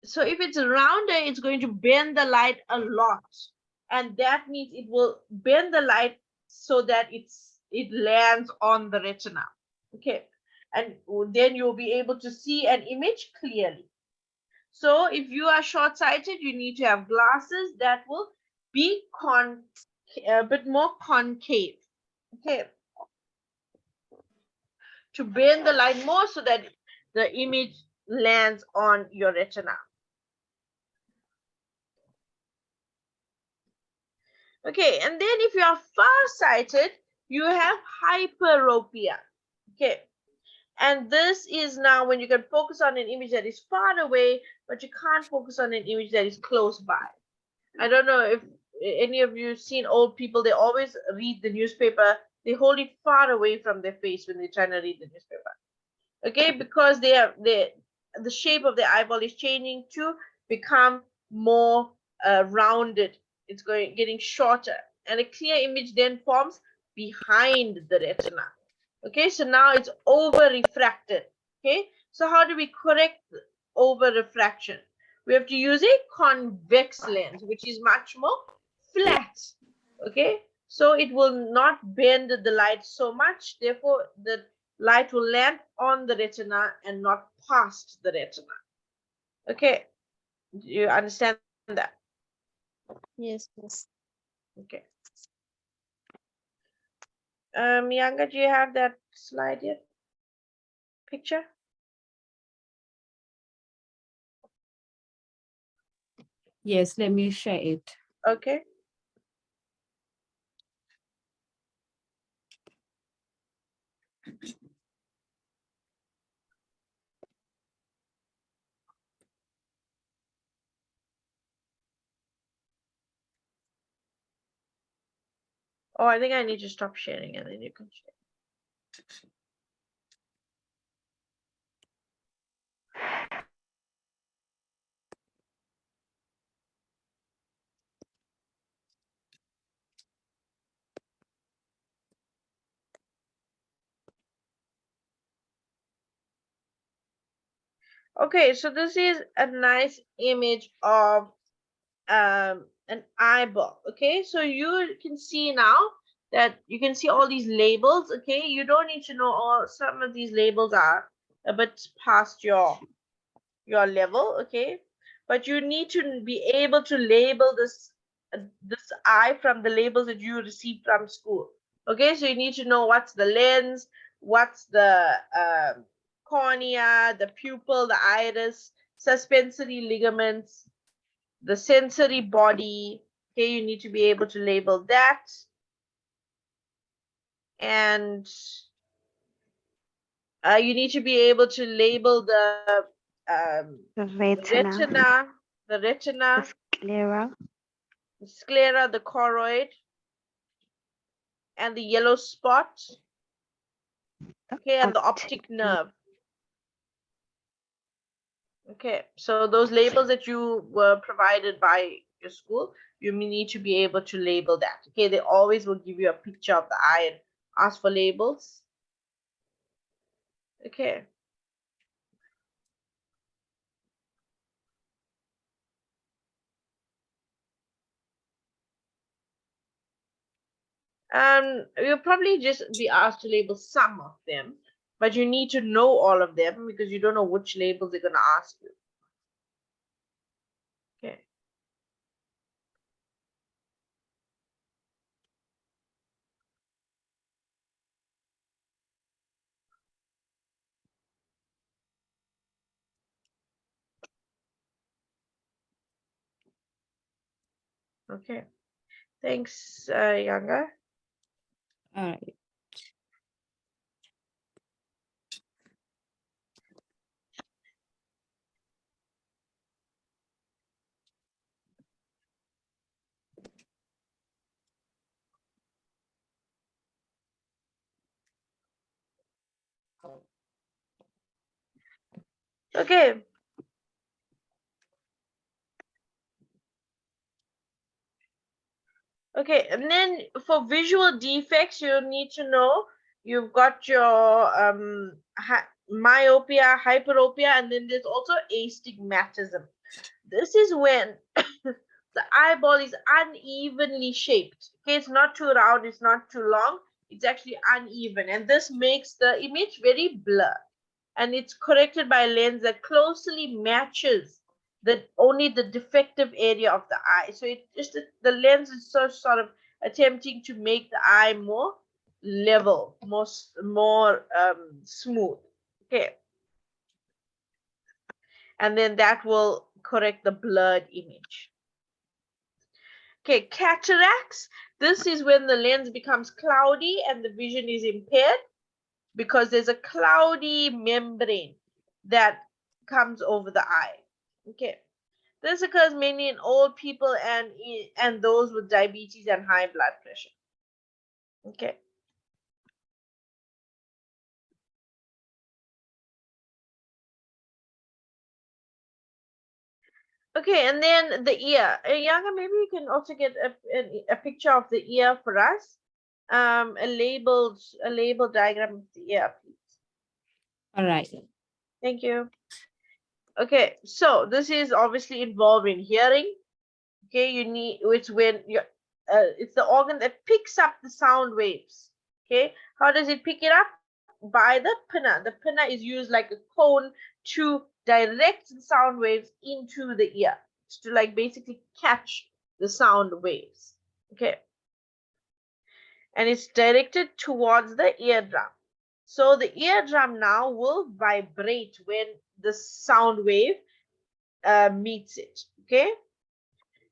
So if it's rounder, it's going to bend the light a lot. And that means it will bend the light so that it lands on the retina, okay? And then you'll be able to see an image clearly. So if you are short-sighted, you need to have glasses that will be a bit more concave, okay? To bend the light more so that the image lands on your retina. Okay, and then if you are far-sighted, you have hyperopia, okay? And this is now when you can focus on an image that is far away, but you can't focus on an image that is close by. I don't know if any of you have seen old people, they always read the newspaper, they hold it far away from their face when they're trying to read the newspaper. Okay, because the shape of the eyeball is changing to become more rounded. It's getting shorter, and a clear image then forms behind the retina. Okay, so now it's over refracted. Okay, so how do we correct over refraction? We have to use a convex lens, which is much more flat. Okay, so it will not bend the light so much, therefore the light will land on the retina and not past the retina. Okay, do you understand that? Yes, yes. Okay. Yanga, do you have that slide yet? Picture? Yes, let me share it. Okay. Oh, I think I need to stop sharing and then you can share. Okay, so this is a nice image of an eyeball. Okay, so you can see now that you can see all these labels. Okay, you don't need to know all, some of these labels are a bit past your level. Okay, but you need to be able to label this eye from the labels that you received from school. Okay, so you need to know what's the lens, what's the cornea, the pupil, the iris, suspensory ligaments, the sensory body. Okay, you need to be able to label that. And you need to be able to label the retina, retina, sclera, the sclera, the choroid, and the yellow spot. Okay, and the optic nerve. Okay, so those labels that you were provided by your school, you need to be able to label that. Okay, they always will give you a picture of the eye and ask for labels. Okay. You'll probably just be asked to label some of them, but you need to know all of them because you don't know which labels they're going to ask you. Okay. Okay. Thanks, Yanga. All right. Okay. Okay, and then for visual defects, you need to know you've got your myopia, hyperopia, and then there's also astigmatism. This is when the eyeball is unevenly shaped. Okay, it's not too round, it's not too long, it's actually uneven, and this makes the image very blurred. And it's corrected by a lens that closely matches only the defective area of the eye. So it just the lens is sort of attempting to make the eye more level, more smooth. Okay, and then that will correct the blurred image. Okay, cataracts. This is when the lens becomes cloudy and the vision is impaired because there's a cloudy membrane that comes over the eye. Okay, this occurs mainly in old people and those with diabetes and high blood pressure. Okay. Okay, and then the ear. Yanga, maybe you can also get a picture of the ear for us. A labeled diagram of the ear, please. All right. Thank you. Okay, so this is obviously involved in hearing. Okay, you need it's when you it's the organ that picks up the sound waves. Okay, how does it pick it up? By the pinna. The pinna is used like a cone to direct the sound waves into the ear, to like basically catch the sound waves. Okay, and it's directed towards the eardrum. So the eardrum now will vibrate when the sound wave meets it. Okay,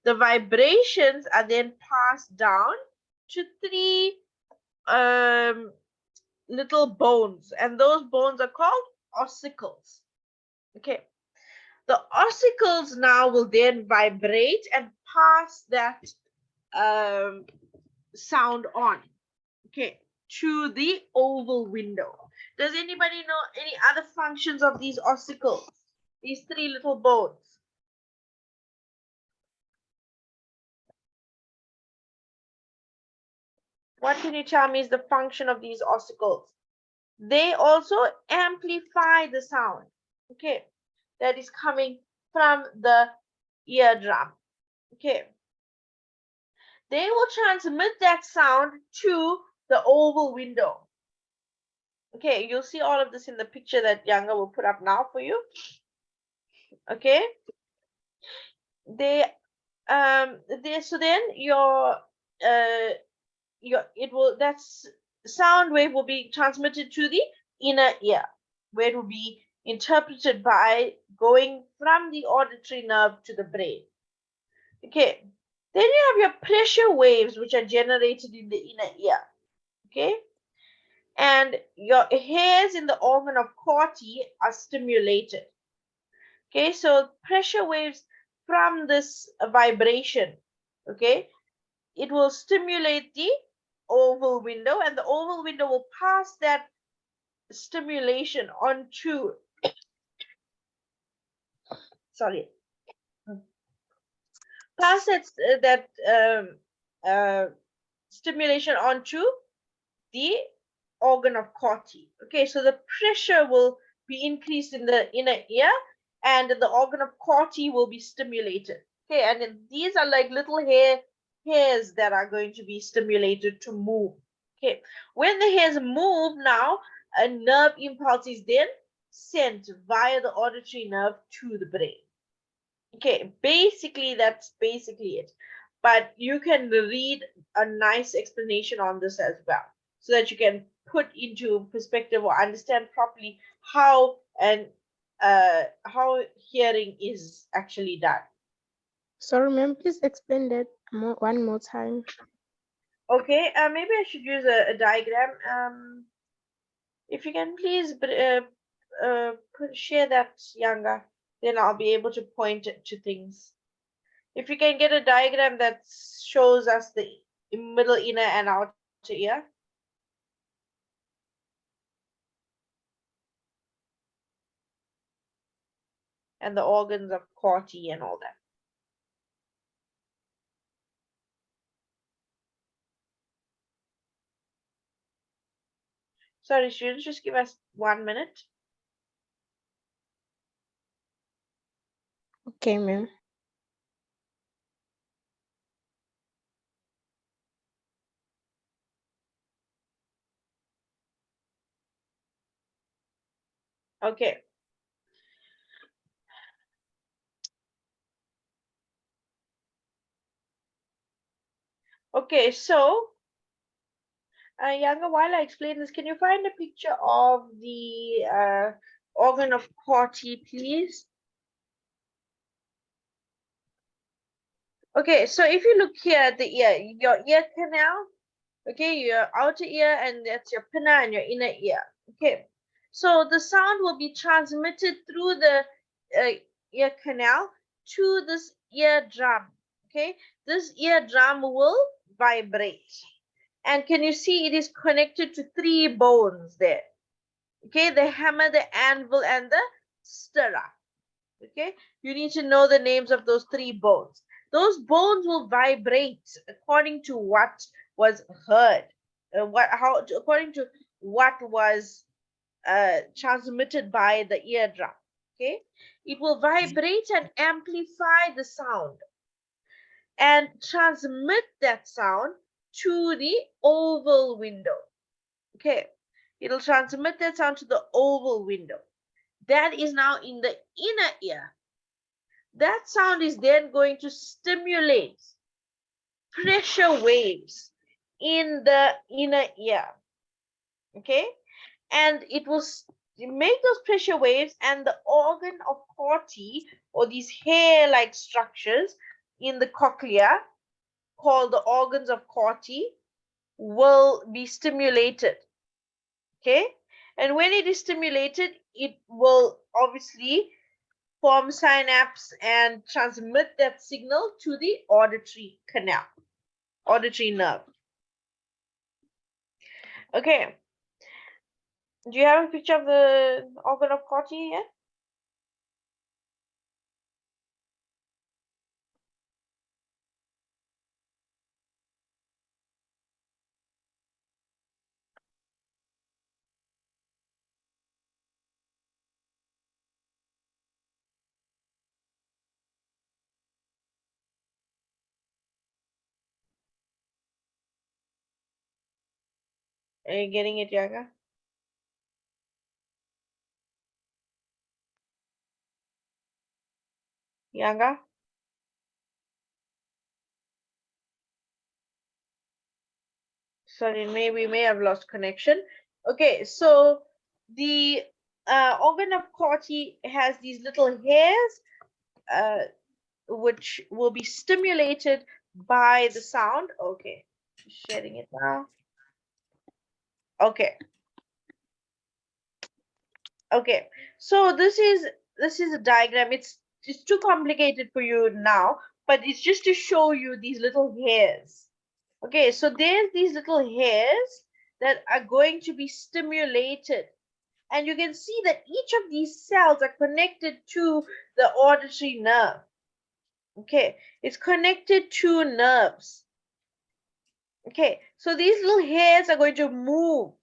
The vibrations are then passed down to 3 little bones, and those bones are called ossicles. Okay, the ossicles now will then vibrate and pass that sound on, okay, to the oval window. Does anybody know any other functions of these ossicles, these 3 little bones? What can you tell me is the function of these ossicles? They also amplify the sound, okay, that is coming from the eardrum. Okay, they will transmit that sound to the oval window. Okay, you'll see all of this in the picture that Yanga will put up now for you. Okay, so then your that sound wave will be transmitted to the inner ear, where it will be interpreted by going from the auditory nerve to the brain. Okay, then you have your pressure waves, which are generated in the inner ear. Okay, and your hairs in the organ of Corti are stimulated. Okay, so pressure waves from this vibration, okay, it will stimulate the oval window, and the oval window will pass that stimulation onto pass that stimulation onto the organ of Corti. Okay, so the pressure will be increased in the inner ear, and the organ of Corti will be stimulated. Okay, and these are like little hairs that are going to be stimulated to move. Okay, when the hairs move now, a nerve impulse is then sent via the auditory nerve to the brain. Okay, basically that's basically it. But you can read a nice explanation on this as well, so that you can put into perspective or understand properly how hearing is actually done. Sorry, ma'am, please explain that one more time. Okay, maybe I should use a diagram. If you can please share that, Yanga, then I'll be able to point to things. If you can get a diagram that shows us the middle, inner, and outer ear. And the organs of Corti and all that. Sorry, students, just give us 1 minute. Okay, ma'am. Okay. Okay, so Yanga, while I explain this, can you find a picture of the organ of Corti, please? Okay, so if you look here at the ear, your ear canal, okay, your outer ear, and that's your pinna and your inner ear. Okay, so the sound will be transmitted through the ear canal to this eardrum. Okay, this eardrum will vibrate, and can you see it is connected to 3 bones there? Okay, the hammer, the anvil, and the stirrup. Okay, you need to know the names of those 3 bones. Those bones will vibrate according to what was heard, according to what was transmitted by the eardrum. Okay, it will vibrate and amplify the sound and transmit that sound to the oval window. Okay, it'll transmit that sound to the oval window. That is now in the inner ear. That sound is then going to stimulate pressure waves in the inner ear. Okay, and it will make those pressure waves, and the organ of Corti, or these hair-like structures in the cochlea, called the organs of Corti, will be stimulated. Okay, and when it is stimulated, it will obviously form synapse and transmit that signal to the auditory canal, auditory nerve. Okay, do you have a picture of the organ of Corti here? Are you getting it, Yaga? Yaga? Sorry, we may have lost connection. Okay, so the organ of Corti has these little hairs which will be stimulated by the sound. Okay, sharing it now. Okay. Okay, so this is a diagram. It's too complicated for you now, but it's just to show you these little hairs. Okay, so there's these little hairs that are going to be stimulated. And you can see that each of these cells are connected to the auditory nerve. Okay, it's connected to nerves. Okay, so these little hairs are going to move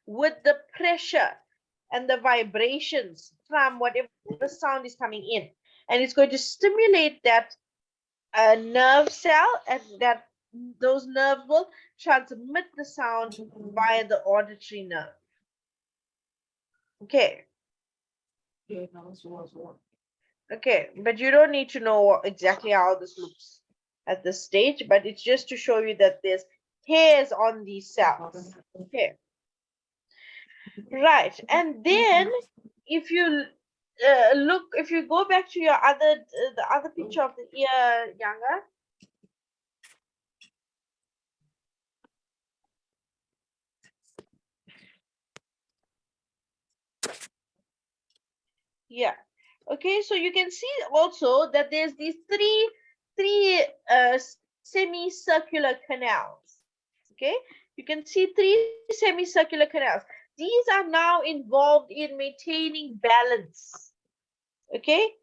with the pressure and the vibrations from whatever sound is coming in. And it's going to stimulate that nerve cell, and that those nerves will transmit the sound via the auditory nerve. Okay. Okay, but you don't need to know exactly how this looks at this stage, but it's just to show you that there's hairs on these cells. Okay. Right, and then if you look, if you go back to your the other picture of the ear, Yanga. Yeah. Okay, so you can see also that there's these three semicircular canals. Okay, you can see three semicircular canals. These are now involved in maintaining balance. Okay.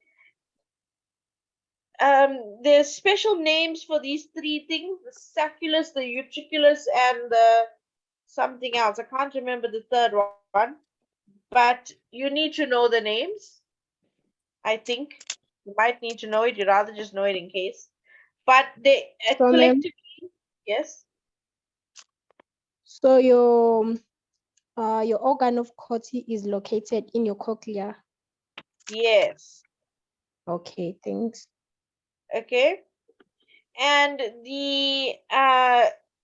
There's special names for these three things: the sacculus, the utriculus, and the something else. I can't remember the third one, but you need to know the names. I think you might need to know it. You'd rather just know it in case. But they So, collectively, yes. So your organ of Corti is located in your cochlea. Yes. Okay, thanks. Okay. And the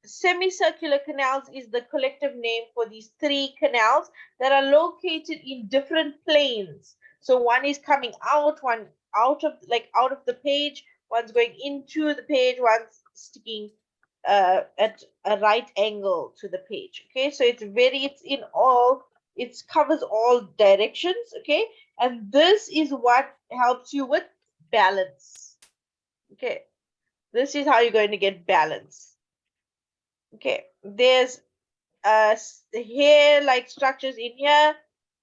semicircular canals is the collective name for these three canals that are located in different planes. So one is coming out, one out of the page, one's going into the page, one's sticking at a right angle to the page. Okay, so it's in all, it covers all directions. Okay, and this is what helps you with balance. Okay. This is how you're going to get balance. Okay, there's hair-like structures in here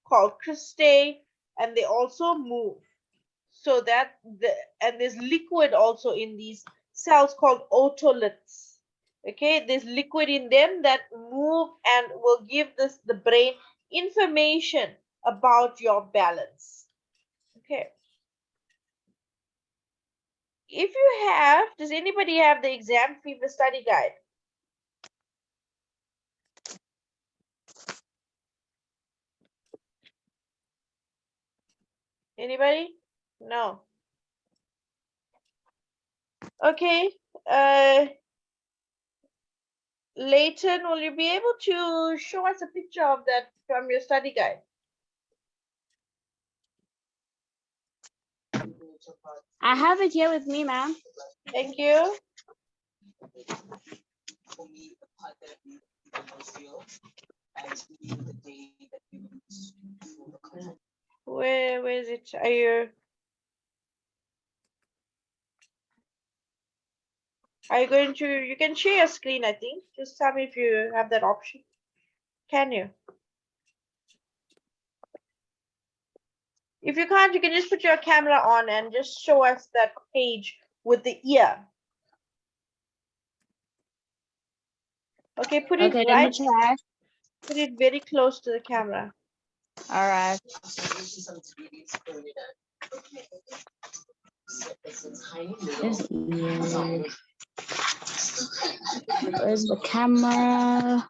called cristae, and they also move. So that and there's liquid also in these cells called otoliths. Okay, there's liquid in them that move and will give the brain information about your balance. Okay. If you have, does anybody have the exam fever study guide? Anybody? No. Okay. Leighton, will you be able to show us a picture of that from your study guide? I have it here with me, ma'am. Thank you. Where is it? Are you going to, you can share your screen, I think. Just tell me if you have that option. Can you? If you can't, you can just put your camera on and just show us that page with the ear. Okay, put it Okay, let right. me try. Put it very close to the camera. All right. Where's the camera?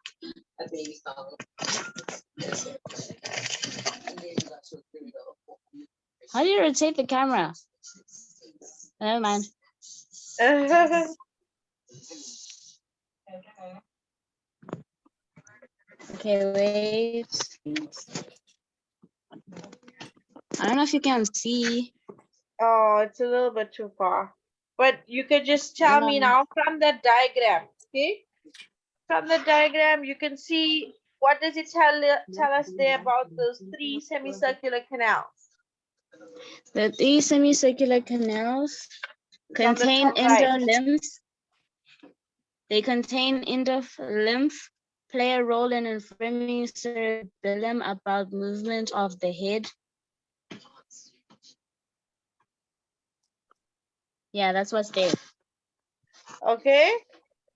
How do you rotate the camera? Never mind. Okay, wait. I don't know if you can see. Oh, it's a little bit too far. But you could just tell me now from that diagram, okay? From the diagram, you can see what does it tell us there about those 3 semicircular canals? The 3 semicircular canals contain endolimbs. They contain endolimbs, play a role in informing cerebellum about movement of the head. Yeah, that's what's there. Okay.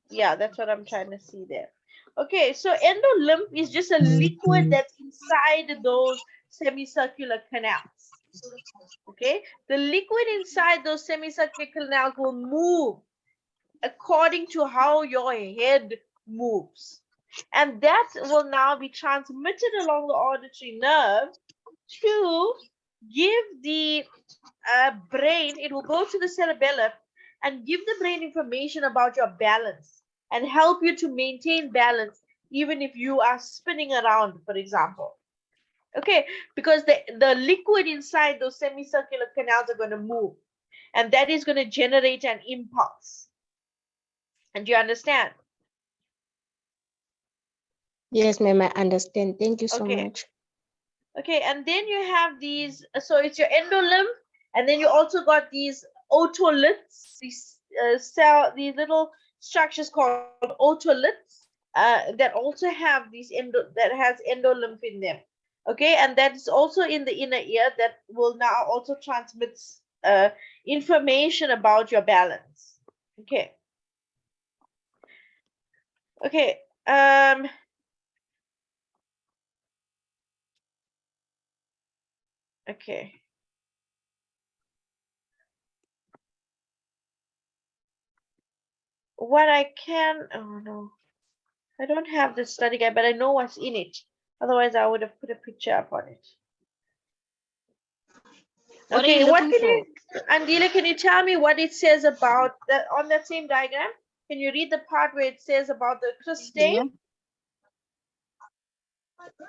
Yeah, that's what I'm trying to see there. Okay, so endolymph is just a liquid that's inside those semicircular canals. Okay, the liquid inside those semicircular canals will move according to how your head moves. And that will now be transmitted along the auditory nerve to give the brain, it will go to the cerebellum and give the brain information about your balance and help you to maintain balance even if you are spinning around, for example. Okay, because the liquid inside those semicircular canals are going to move, and that is going to generate an impulse. And do you understand? Yes, ma'am, I understand. Thank you so much. Okay, and then you have these, so it's your endolymph, and then you also got these otoliths, these these little structures called otoliths that also have these endolymph in them. Okay, and that is also in the inner ear that will now also transmit information about your balance. Okay. Okay. Okay. What I can, oh no, I don't have the study guide, but I know what's in it. Otherwise, I would have put a picture up on it. What okay, are you what looking can you, Andila, can you tell me what it says about that on that same diagram? Can you read the part where it says about the cristae?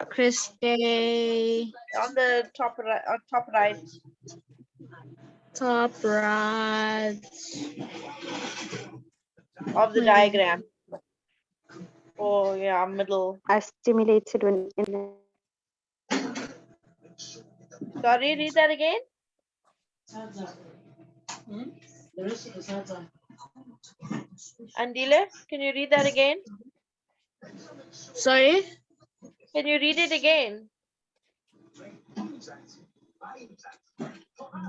Cristae. On the top right, top right. Top right. Of the diagram. Oh yeah, middle. Are stimulated when in Sorry, read that again. Andile, can you read that again? Sorry? Can you read it again?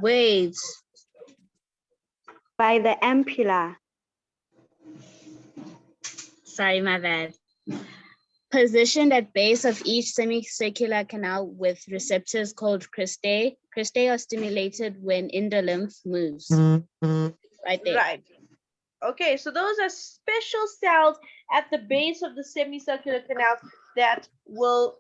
Wait. By the ampulla. Sorry, my bad. Positioned at base of each semicircular canal with receptors called cristae. Cristae are stimulated when endolymph moves. Right there. Right. Okay, so those are special cells at the base of the semicircular canals that will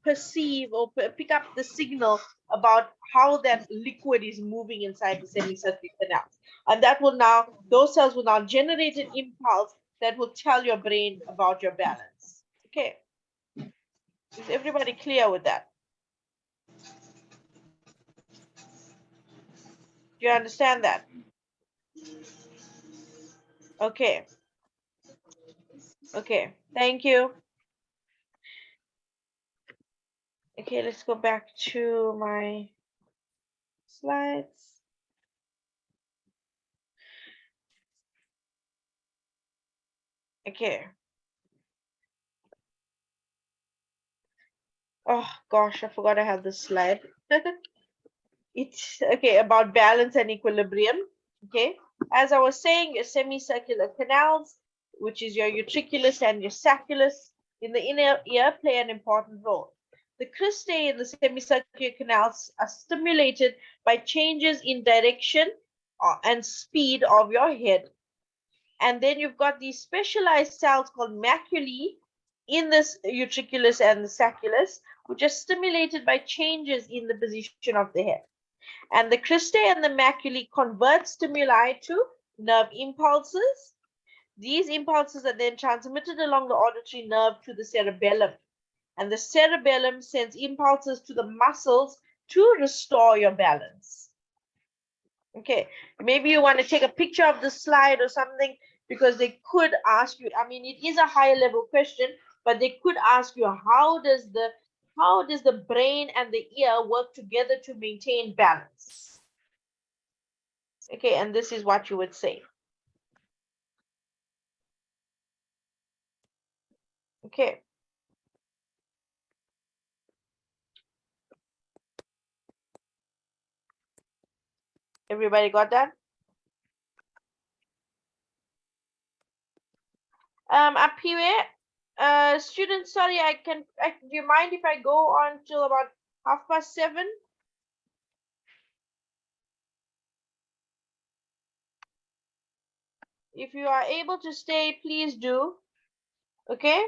perceive or pick up the signal about how that liquid is moving inside the semicircular canal. And that will now, those cells will now generate an impulse that will tell your brain about your balance. Okay. Is everybody clear with that? Do you understand that? Okay. Okay, thank you. Okay, let's go back to my slides. Okay. Oh gosh, I forgot I had this slide. It's okay about balance and equilibrium. Okay, as I was saying, your semicircular canals, which is your utriculus and your sacculus in the inner ear, play an important role. The cristae in the semicircular canals are stimulated by changes in direction and speed of your head. And then you've got these specialized cells called maculae in this utriculus and the sacculus, which are stimulated by changes in the position of the head. And the cristae and the maculae convert stimuli to nerve impulses. These impulses are then transmitted along the auditory nerve to the cerebellum. And the cerebellum sends impulses to the muscles to restore your balance. Okay, maybe you want to take a picture of the slide or something, because they could ask you, I mean, it is a higher level question, but they could ask you, how does the brain and the ear work together to maintain balance? Okay, and this is what you would say. Okay. Everybody got that? Up here, students, sorry, do you mind if I go on till about 7:30? If you are able to stay, please do. Okay,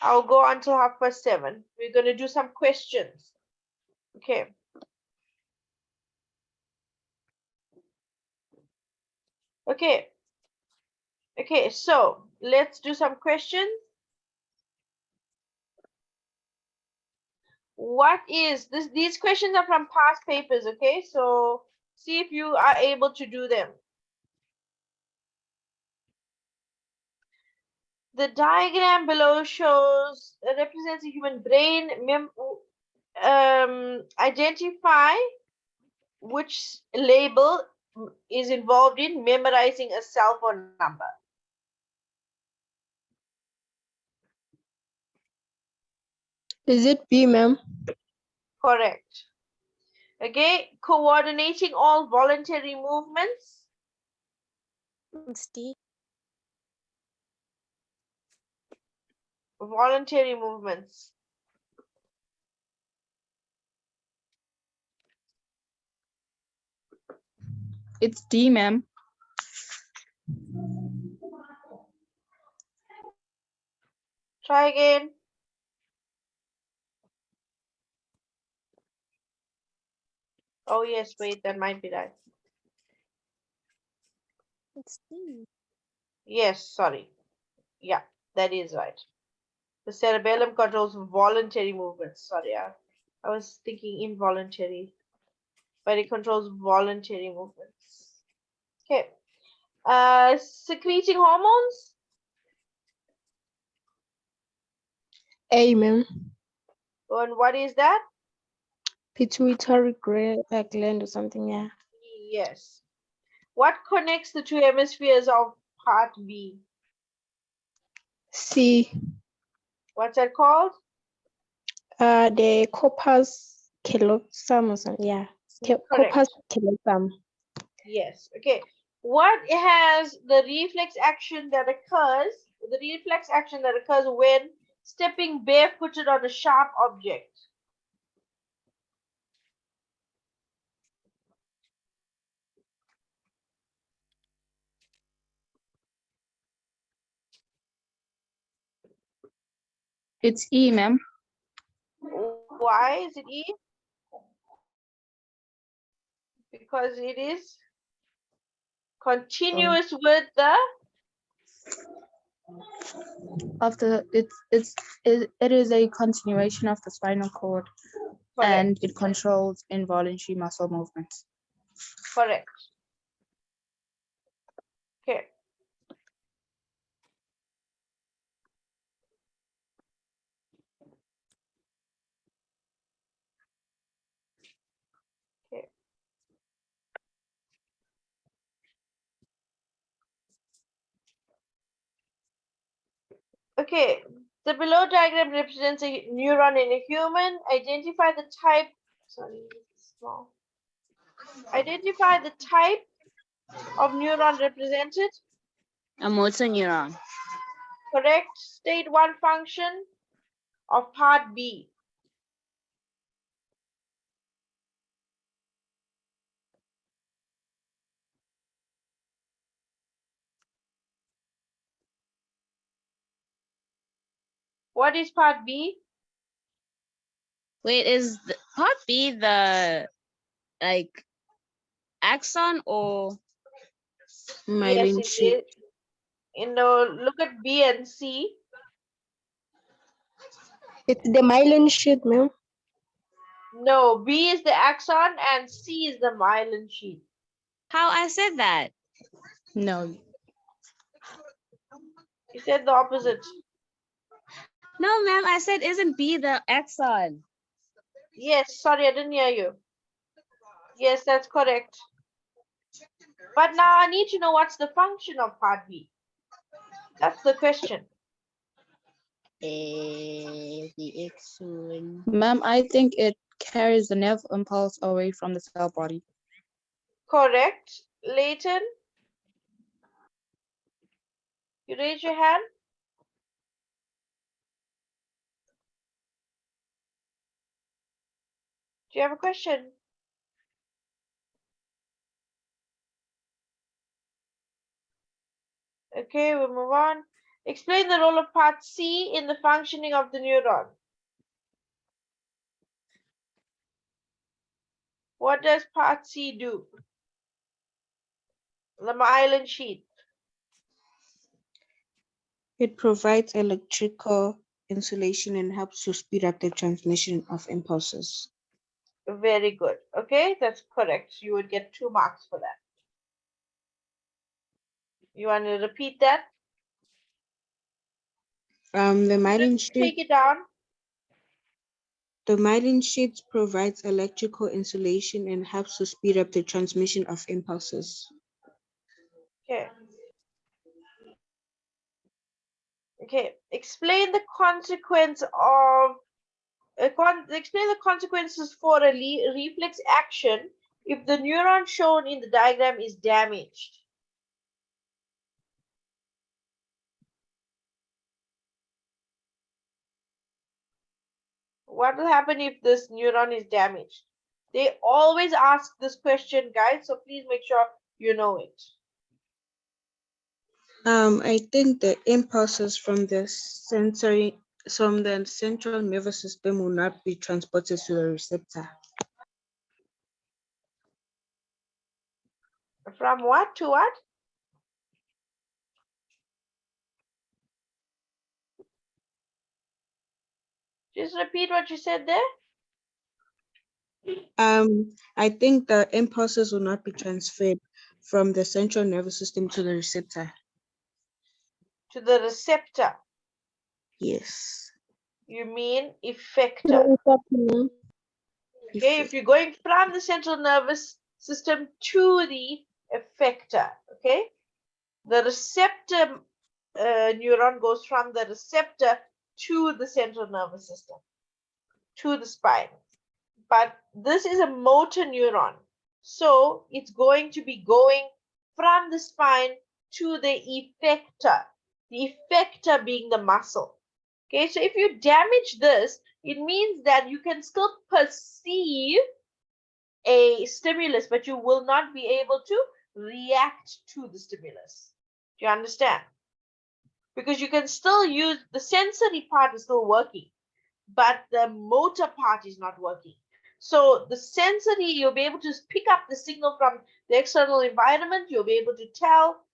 I'll go until 7:30. We're going to do some questions. Okay. Okay. Okay, so let's do some questions. What is this? These questions are from past papers, okay? So see if you are able to do them. The diagram below shows represents a human brain. Identify which label is involved in memorizing a cell phone number. Is it B, ma'am? Correct. Okay, coordinating all voluntary movements. It's D. Voluntary movements. It's D, ma'am. Try again. Oh yes, wait, that might be right. It's D. Yes, sorry. Yeah, that is right. The cerebellum controls voluntary movements. Sorry, I was thinking involuntary, but it controls voluntary movements. Okay. Secreting hormones. A, ma'am. And what is that? Pituitary gland or something, yeah. Yes. What connects the two hemispheres of part B? C. What's that called? The corpus callosum or something, yeah. Corpus callosum. Yes. Okay. What has the reflex action that occurs? The reflex action that occurs when stepping barefooted on a sharp object. It's E, ma'am. Why is it E? Because it is continuous with the it is a continuation of the spinal cord. Correct. And it controls involuntary muscle movements. Correct. Okay. Okay. Okay, the below diagram represents a neuron in a human. Identify the type, sorry, it's small. Identify the type of neuron represented. A motor neuron. Correct. State one function of part B. What is part B? Wait, is part B the like axon or Yes, it is. Look at B and C. It's the myelin sheath, ma'am. No, B is the axon and C is the myelin sheath. how I said that? No. You said the opposite. No, ma'am, I said isn't B the axon? Yes, sorry, I didn't hear you. Yes, that's correct. But now I need to know what's the function of part B. That's the question. The axon. Ma'am, I think it carries the nerve impulse away from the cell body. Correct. Leighton? You raise your hand? Do you have a question? Okay, we'll move on. Explain the role of part C in the functioning of the neuron. What does part C do? The myelin sheath. It provides electrical insulation and helps to speed up the transmission of impulses. Very good. Okay, that's correct. You would get 2 marks for that. You want to repeat that? The myelin sheath. Take it down. The myelin sheath provides electrical insulation and helps to speed up the transmission of impulses. Okay. Okay. Explain the consequence of explain the consequences for a reflex action if the neuron shown in the diagram is damaged. What will happen if this neuron is damaged? They always ask this question, guys, so please make sure you know it. I think the impulses from the central nervous system will not be transported to the receptor. From what to what? Just repeat what you said there. I think the impulses will not be transferred from the central nervous system to the receptor. To the receptor. Yes. You mean effector. Okay, if you're going from the central nervous system to the effector, okay? The receptor neuron goes from the receptor to the central nervous system, to the spine. But this is a motor neuron. So it's going to be going from the spine to the effector. The effector being the muscle. Okay, so if you damage this, it means that you can still perceive a stimulus, but you will not be able to react to the stimulus. Do you understand? Because you can still use the sensory part is still working, but the motor part is not working. So the sensory, you'll be able to pick up the signal from the external environment, you'll be able to tell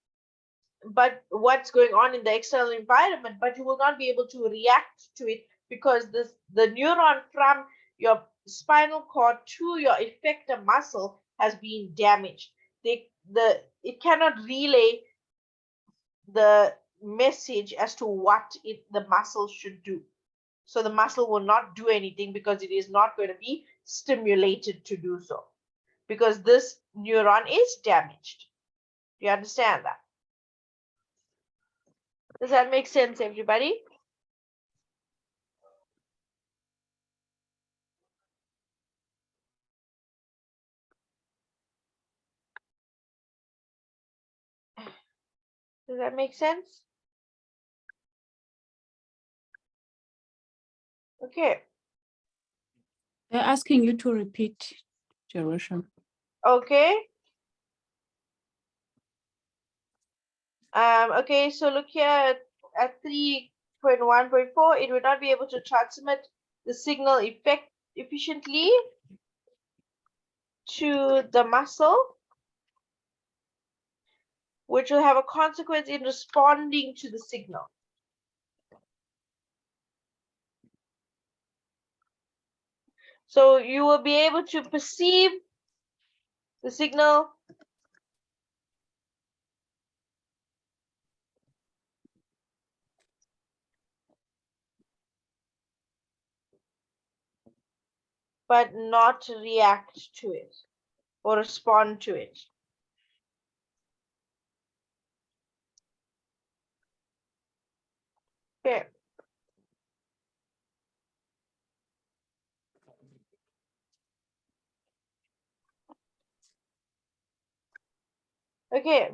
but what's going on in the external environment, but you will not be able to react to it because the neuron from your spinal cord to your effector muscle has been damaged. It cannot relay the message as to what the muscle should do. So the muscle will not do anything because it is not going to be stimulated to do so, because this neuron is damaged. Do you understand that? Does that make sense, everybody? Does that make sense? Okay. They're asking you to repeat, Jerusha. Okay. Okay, so look here at 3.1.4, it would not be able to transmit the signal efficiently to the muscle, which will have a consequence in responding to the signal. So you will be able to perceive the signal but not react to it or respond to it. Okay. Okay.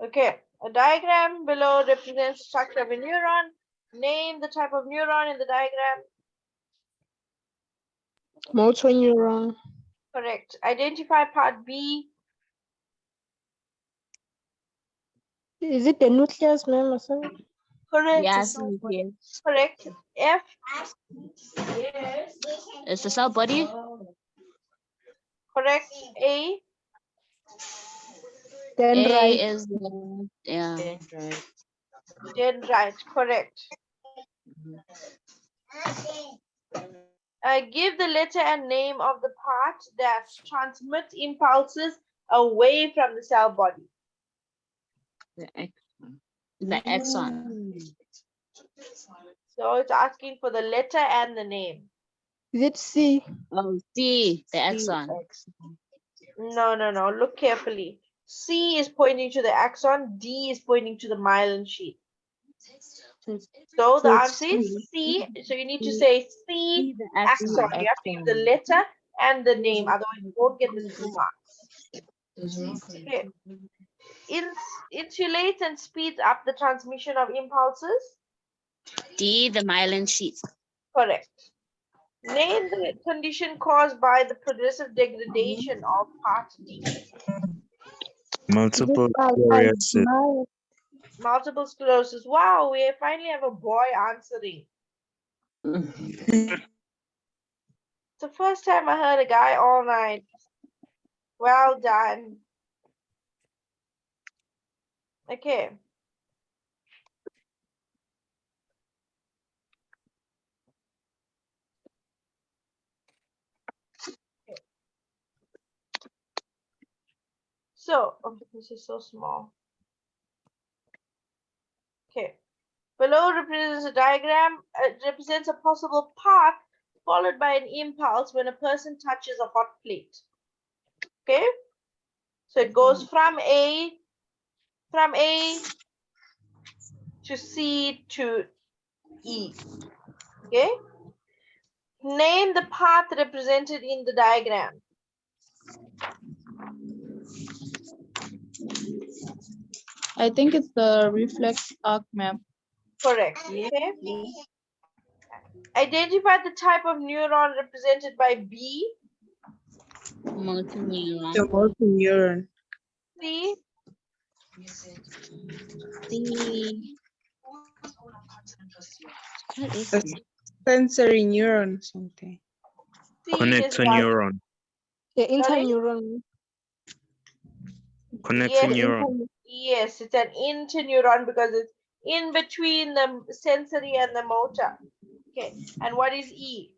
Okay. A diagram below represents the structure of a neuron. Name the type of neuron in the diagram. Motor neuron. Correct. Identify part B. Is it the nucleus, ma'am, or something? Correct. Yes, Correct. F. it's the cell body. Correct. A. Dendrite. A is yeah. Dendrite. Correct. Give the letter and name of the part that transmits impulses away from the cell body. The axon. So it's asking for the letter and the name. Is it C? Oh, C, the axon. No, no, no. Look carefully. C is pointing to the axon. D is pointing to the myelin sheath. So the answer is C. So you need to say C, the axon. You have to give the letter and the name. Otherwise, you won't get the 2 marks. Okay. Insulates and speeds up the transmission of impulses. D, the myelin sheath. Correct. Name the condition caused by the progressive degradation of part D. Multiple sclerosis. Multiple sclerosis. Wow, we finally have a boy answering. It's the first time I heard a guy all night. Well done. Okay. So, oh, this is so small. Okay. Below represents a diagram. It represents a possible path followed by an impulse when a person touches a hot plate. Okay. So it goes from A to C to E. Okay. Name the path represented in the diagram. I think it's the reflex arc map. Correct. Okay. Identify the type of neuron represented by B. Motor neuron. The motor neuron. C. C. What is The it? sensory neuron or something. Connector neuron. The interneuron. Connector neuron. Yes, it's an interneuron because it's in between the sensory and the motor. Okay, and what is E?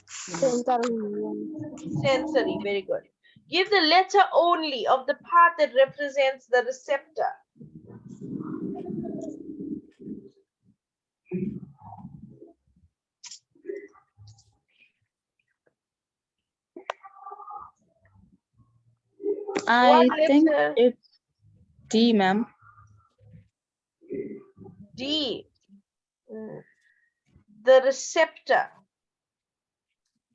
Sensory neuron. Sensory, very good. Give the letter only of the part that represents the receptor. I What think letter? it's D, ma'am. D. The receptor.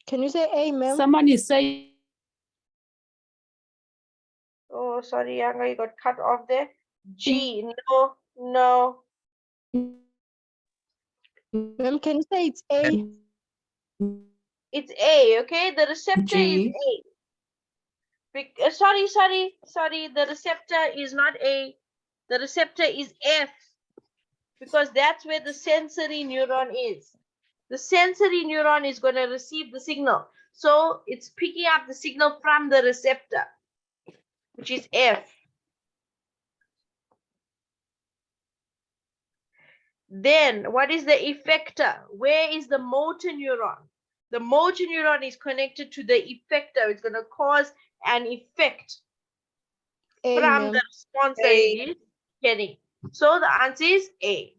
Can you say A, ma'am? Someone is saying. Oh, sorry, Yanga, you got cut off there. G. No, no. Ma'am, can you say it's A? It's A, okay? The receptor is G. A. Sorry. The receptor is not A. The receptor is F, because that's where the sensory neuron is. The sensory neuron is going to receive the signal. So it's picking up the signal from the receptor, which is F. Then what is the effector? Where is the motor neuron? The motor neuron is connected to the effector. It's going to cause an effect A, from ma'am. the response that it is getting. So the answer is A.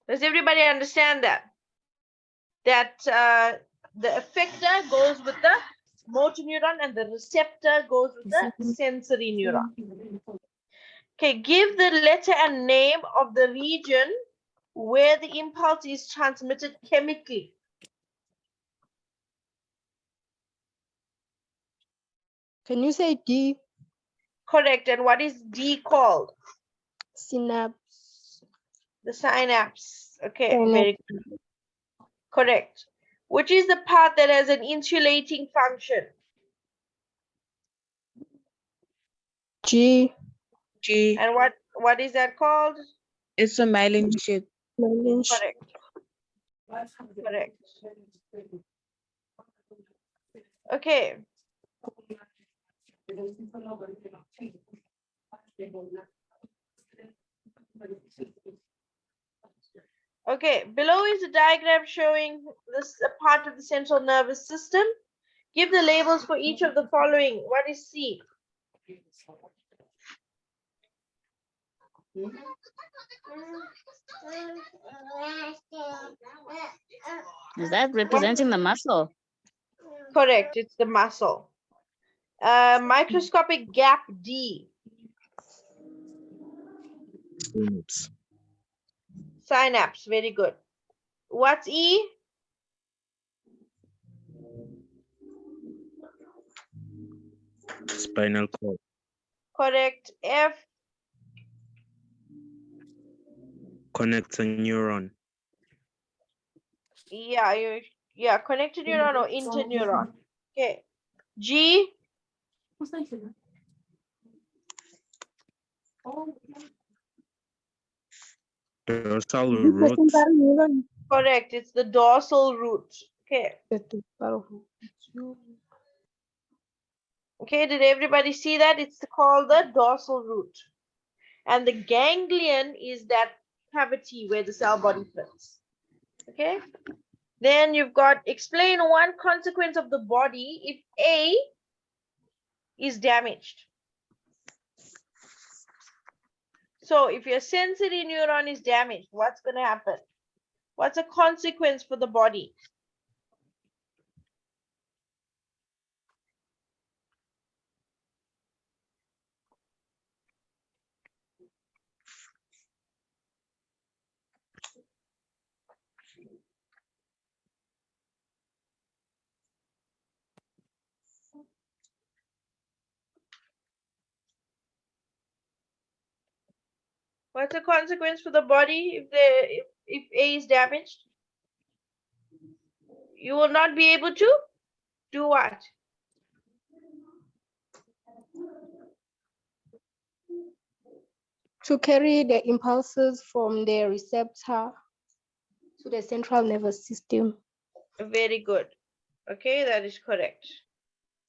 Does everybody understand that? That the effector goes with the motor neuron and the receptor goes with the sensory neuron. Okay, give the letter and name of the region where the impulse is transmitted chemically. Can you say D? Correct. And what is D called? Synapse. The synapse. Okay, Synapse. very good. Correct. Which is the part that has an insulating function? G. G. And what is that called? It's a myelin sheath. Myelin sheath. Correct. Correct. Okay. Okay, below is a diagram showing this part of the central nervous system. Give the labels for each of the following. What is C? Is that representing the muscle? Correct, it's the muscle. Microscopic gap D. Synapse. Synapse, very good. What's E? Spinal cord. Correct. F. Connector neuron. Yeah, connected neuron or interneuron. Okay. G. Dorsal root. Correct, it's the dorsal root. Okay. Okay, did everybody see that? It's called the dorsal root. And the ganglion is that cavity where the cell body fits. Okay. Then you've got explain one consequence of the body if A is damaged. So if your sensory neuron is damaged, what's going to happen? What's a consequence for the body? What's the consequence for the body if A is damaged? You will not be able to do what? To carry the impulses from the receptor to the central nervous system. Very good. Okay, that is correct.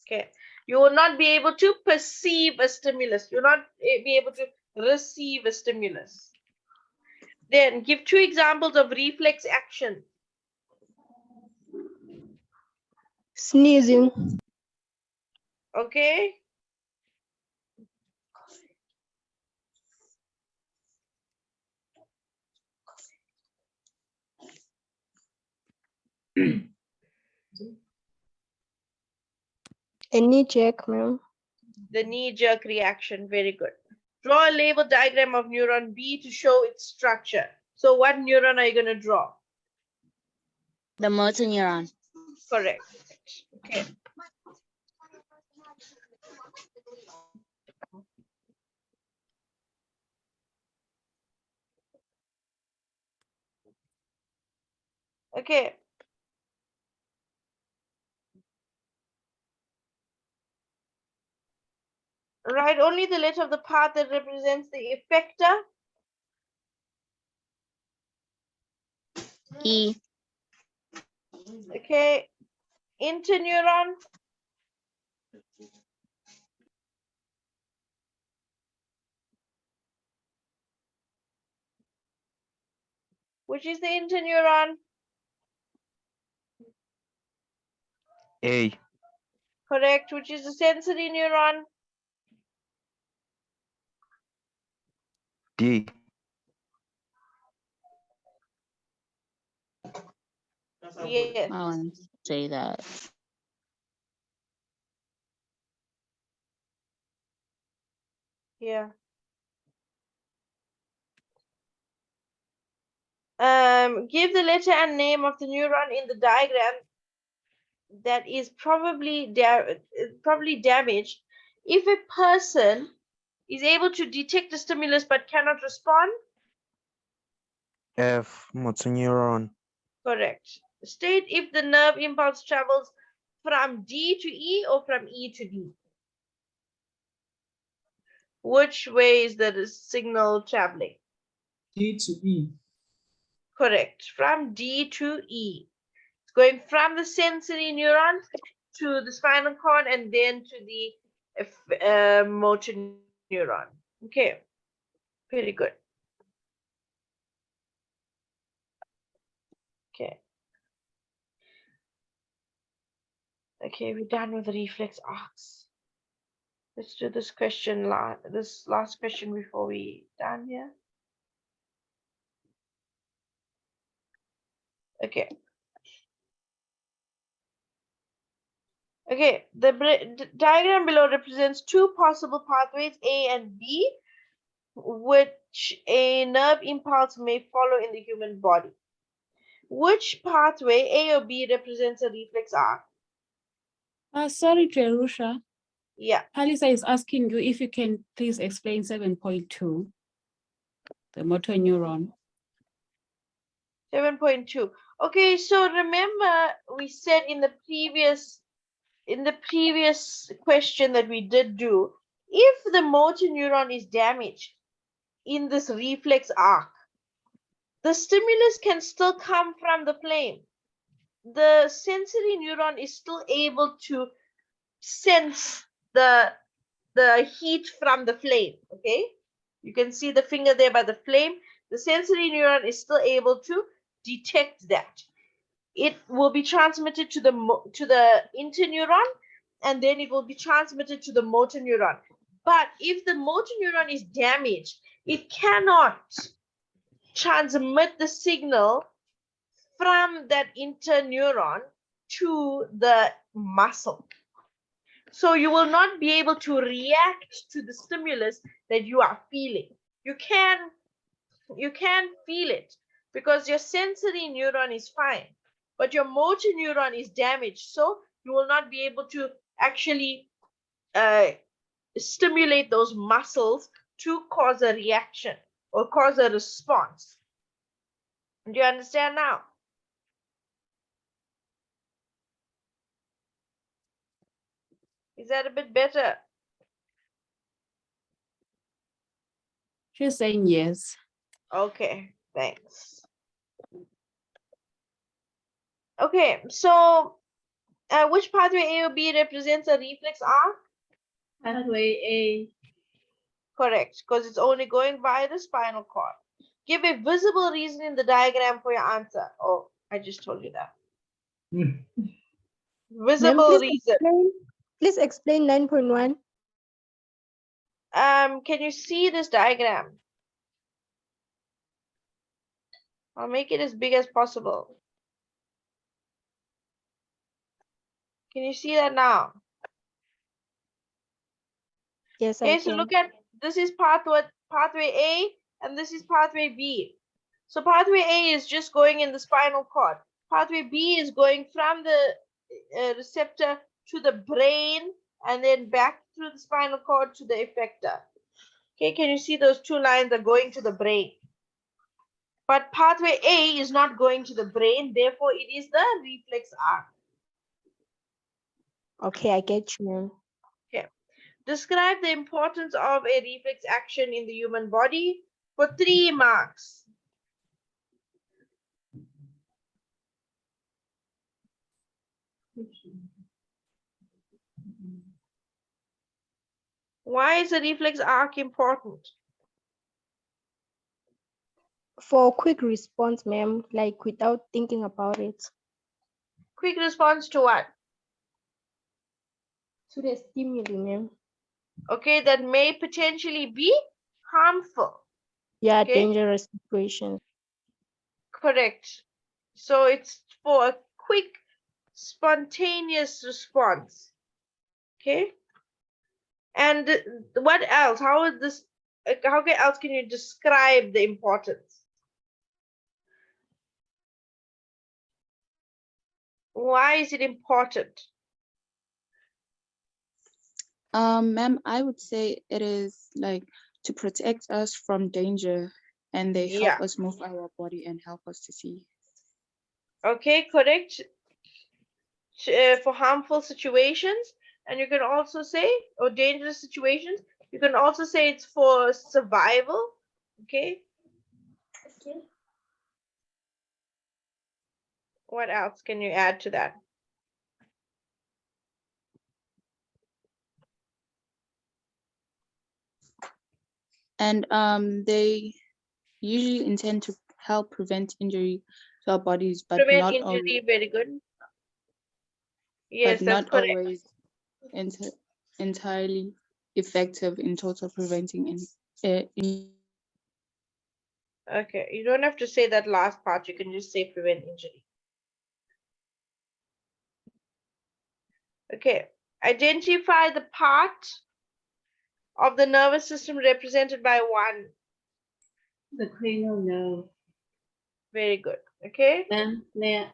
Okay. You will not be able to perceive a stimulus. You'll not be able to receive a stimulus. Then give 2 examples of reflex action. Sneezing. Okay. A knee jerk, ma'am. The knee-jerk reaction, very good. Draw a label diagram of neuron B to show its structure. So what neuron are you going to draw? The motor neuron. Correct. Okay. Okay. Write only the letter of the part that represents the effector. E. Okay. Interneuron. Which is the interneuron? A. Correct. Which is the sensory neuron? D. Yes. I won't say that. Yeah. Give the letter and name of the neuron in the diagram that is probably damaged. If a person is able to detect the stimulus but cannot respond, F. Motor neuron. correct. State if the nerve impulse travels from D to E or from E to D. Which way is the signal traveling? D to E. Correct. From D to E. It's going from the sensory neuron to the spinal cord and then to the motor neuron. Okay. Very good. Okay. Okay, we're done with the reflex arcs. Let's do this question, this last question before we done here. Okay. Okay, the diagram below represents 2 possible pathways, A and B, which a nerve impulse may follow in the human body. Which pathway, A or B, represents a reflex arc? Sorry, Jerusha. Yeah. Halisa is asking you if you can please explain 7.2, the motor neuron. 7.2. Okay, so remember we said in the previous question that we did do, if the motor neuron is damaged in this reflex arc, the stimulus can still come from the flame. The sensory neuron is still able to sense the heat from the flame. Okay, you can see the finger there by the flame. The sensory neuron is still able to detect that. It will be transmitted to the interneuron, and then it will be transmitted to the motor neuron. But if the motor neuron is damaged, it cannot transmit the signal from that interneuron to the muscle. So you will not be able to react to the stimulus that you are feeling. You can feel it because your sensory neuron is fine, but your motor neuron is damaged. So you will not be able to actually stimulate those muscles to cause a reaction or cause a response. Do you understand now? Is that a bit better? She's saying yes. Okay, thanks. Okay, so which pathway A or B represents a reflex arc? Pathway A. Correct, because it's only going via the spinal cord. Give a visible reason in the diagram for your answer. Oh, I just told you that. Visible reason. Please explain 9.1. Can you see this diagram? I'll make it as big as possible. Can you see that now? Yes, Okay, I so can. look at, this is pathway A and this is pathway B. So pathway A is just going in the spinal cord. Pathway B is going from the receptor to the brain and then back through the spinal cord to the effector. Okay, can you see those two lines are going to the brain? But pathway A is not going to the brain, therefore it is the reflex arc. Okay, I get you, ma'am. Okay. Describe the importance of a reflex action in the human body for 3 marks. Why is a reflex arc important? For quick response, ma'am, like without thinking about it. Quick response to what? To the stimuli, ma'am. Okay, that may potentially be harmful. Yeah, Okay, dangerous situation. correct. So it's for a quick, spontaneous response. Okay, and what else? How is this? How else can you describe the importance? Why is it important? Ma'am, I would say it is like to protect us from danger, and they help us move our body and help us to see. Okay, correct. For harmful situations, and you can also say, or dangerous situations, you can also say it's for survival. Okay. Okay. What else can you add to that? And they usually intend to help prevent injury to our bodies, but Prevent not injury, always. very good. Yes, but that's not correct. always entirely effective in total preventing Okay, you don't have to say that last part, you can just say prevent injury. Okay, identify the part of the nervous system represented by 1. The cranial nerve. Very good. Okay. Ma'am, may I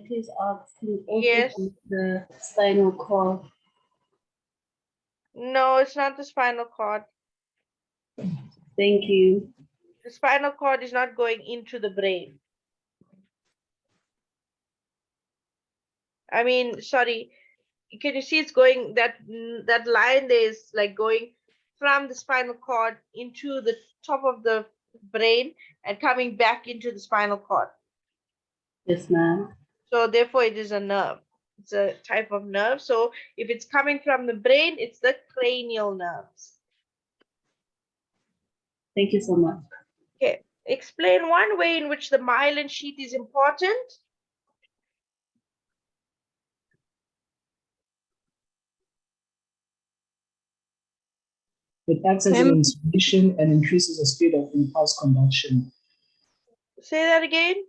please ask, can you also Yes. use the spinal cord? No, it's not the spinal cord. Thank you. The spinal cord is not going into the brain. I mean, sorry, can you see it's going, that line there is like going from the spinal cord into the top of the brain and coming back into the spinal cord. Yes, ma'am. So therefore it is a nerve. It's a type of nerve. So if it's coming from the brain, it's the cranial nerves. Thank you so much. Okay, explain one way in which the myelin sheath is important. It acts as an insulation and increases the speed of impulse conduction. Say that again.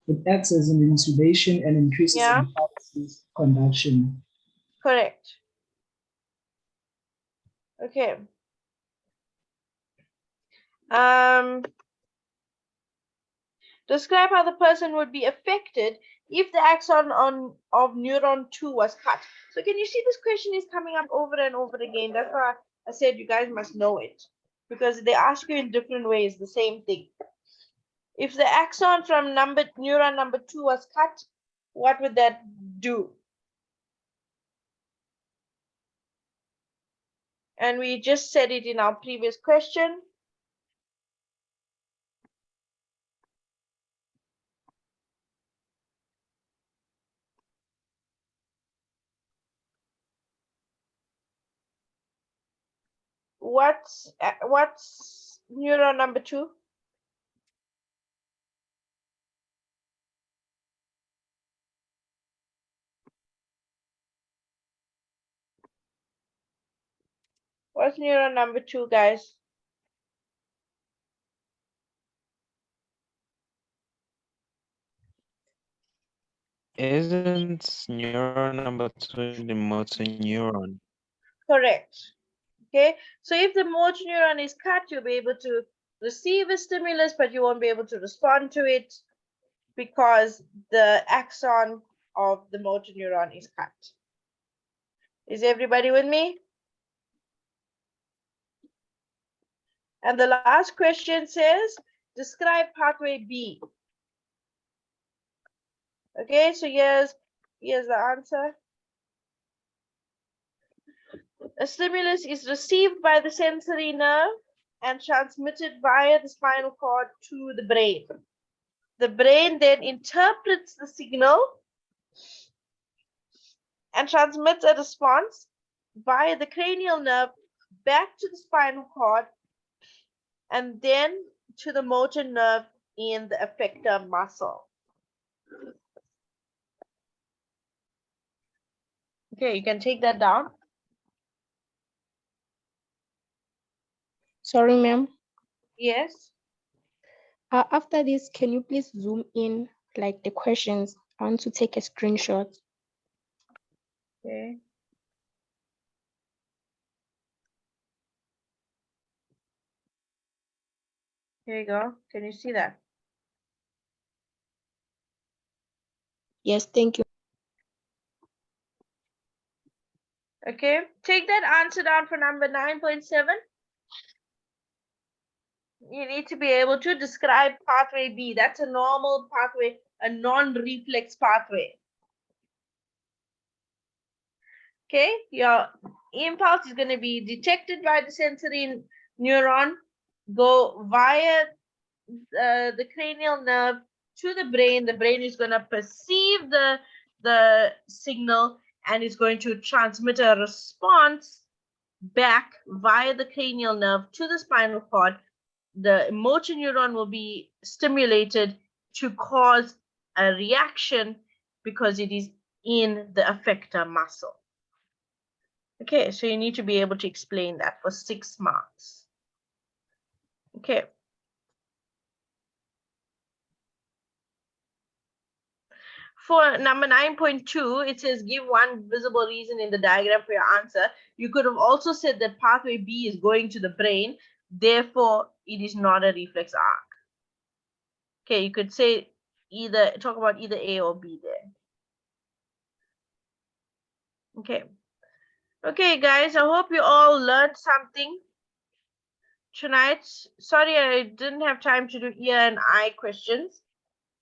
It acts as an insulation and increases impulse conduction. Correct. Okay. Describe how the person would be affected if the axon of neuron 2 was cut. So can you see this question is coming up over and over again? That's why I said you guys must know it, because they ask you in different ways the same thing. If the axon from neuron number 2 was cut, what would that do? And we just said it in our previous question. What's neuron number 2? What's neuron number 2, guys? Isn't neuron number 2 the motor neuron? Correct. Okay, so if the motor neuron is cut, you'll be able to receive a stimulus, but you won't be able to respond to it because the axon of the motor neuron is cut. Is everybody with me? And the last question says, describe pathway B. Okay, so here's the answer. A stimulus is received by the sensory nerve and transmitted via the spinal cord to the brain. The brain then interprets the signal and transmits a response via the cranial nerve back to the spinal cord and then to the motor nerve in the effector muscle. Okay, you can take that down. Sorry, ma'am. Yes. After this, can you please zoom in like the questions? I want to take a screenshot. Okay. Here you go. Can you see that? Yes, thank you. Okay, take that answer down for number 9.7. You need to be able to describe pathway B. That's a normal pathway, a non-reflex pathway. Okay, your impulse is going to be detected by the sensory neuron, go via the cranial nerve to the brain. The brain is going to perceive the signal and is going to transmit a response back via the cranial nerve to the spinal cord. The motor neuron will be stimulated to cause a reaction because it is in the effector muscle. Okay, so you need to be able to explain that for 6 marks. Okay. For number 9.2, it says give one visible reason in the diagram for your answer. You could have also said that pathway B is going to the brain, therefore it is not a reflex arc. Okay, you could say talk about either A or B there. Okay. Okay, guys, I hope you all learned something tonight. Sorry, I didn't have time to do ear and eye questions.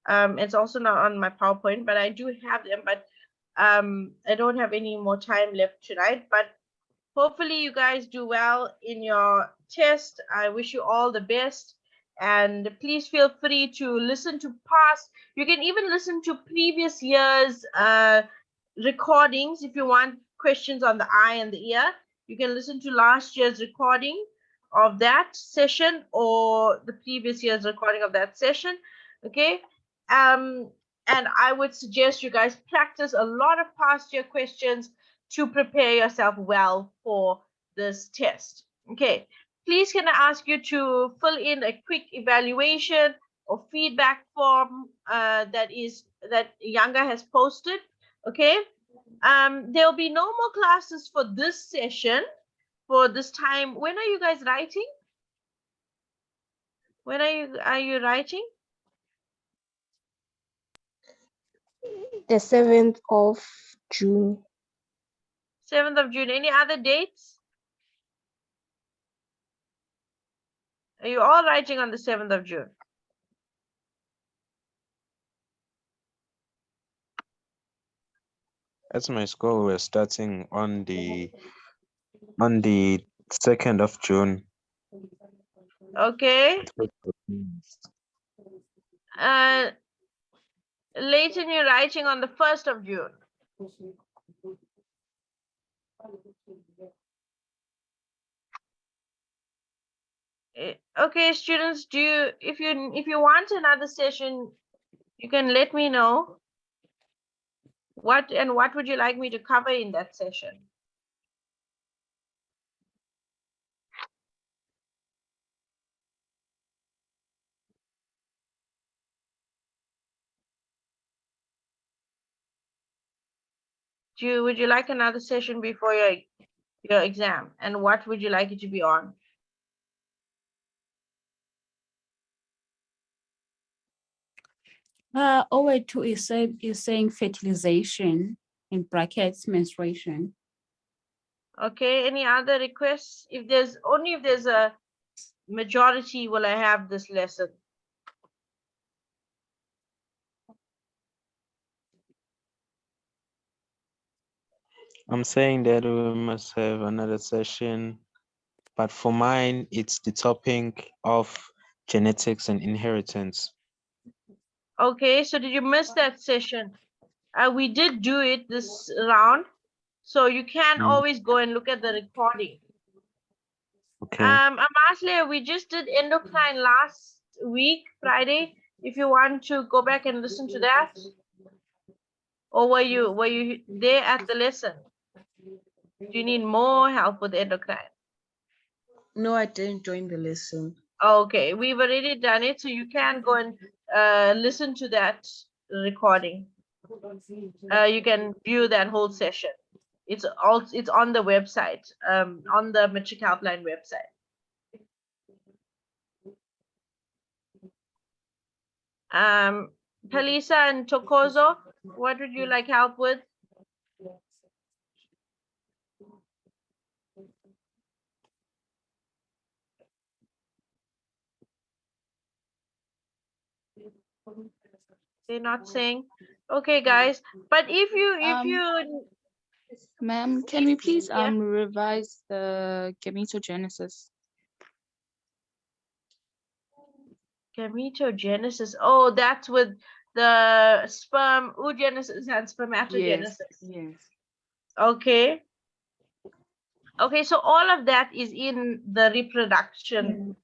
It's also not on my PowerPoint, but I do have them, but I don't have any more time left tonight. But hopefully you guys do well in your test. I wish you all the best. And please feel free to listen to past. You can even listen to previous years' recordings if you want questions on the eye and the ear. You can listen to last year's recording of that session or the previous year's recording of that session. Okay. And I would suggest you guys practice a lot of past year questions to prepare yourself well for this test. Okay, please can I ask you to fill in a quick evaluation or feedback form that Younger has posted. Okay, there will be no more classes for this session for this time. When are you guys writing? When are you writing? The 7th of June. 7th of June. Any other dates? Are you all writing on the 7th of June? At my school, we're starting on the 2nd of June. Okay. Leighton, you're writing on the 1st of June. Okay, students, if you want another session, you can let me know. What would you like me to cover in that session? Would you like another session before your exam? And what would you like it to be on? OA2 is saying fertilization, in brackets, menstruation. Okay, any other requests? If there's a majority, will I have this lesson? I'm saying that we must have another session, but for mine, it's the topic of genetics and inheritance. Okay, so did you miss that session? We did do it this round, so you can always go and look at the recording. Okay. Amasle, we just did endocrine last week, Friday. If you want to go back and listen to that, or were you there at the lesson? Do you need more help with endocrine? No, I didn't join the lesson. Okay, we've already done it, so you can go and listen to that recording. You can view that whole session. It's on the website, on the Matric Helpline website. Talisa and Tokozo, what would you like help with? They're not saying. Okay, guys. But if you Ma'am, can we please revise the gametogenesis? Gametogenesis. Oh, that's with the sperm oogenesis and spermatogenesis. Yes. Okay. Okay, so all of that is in the reproduction,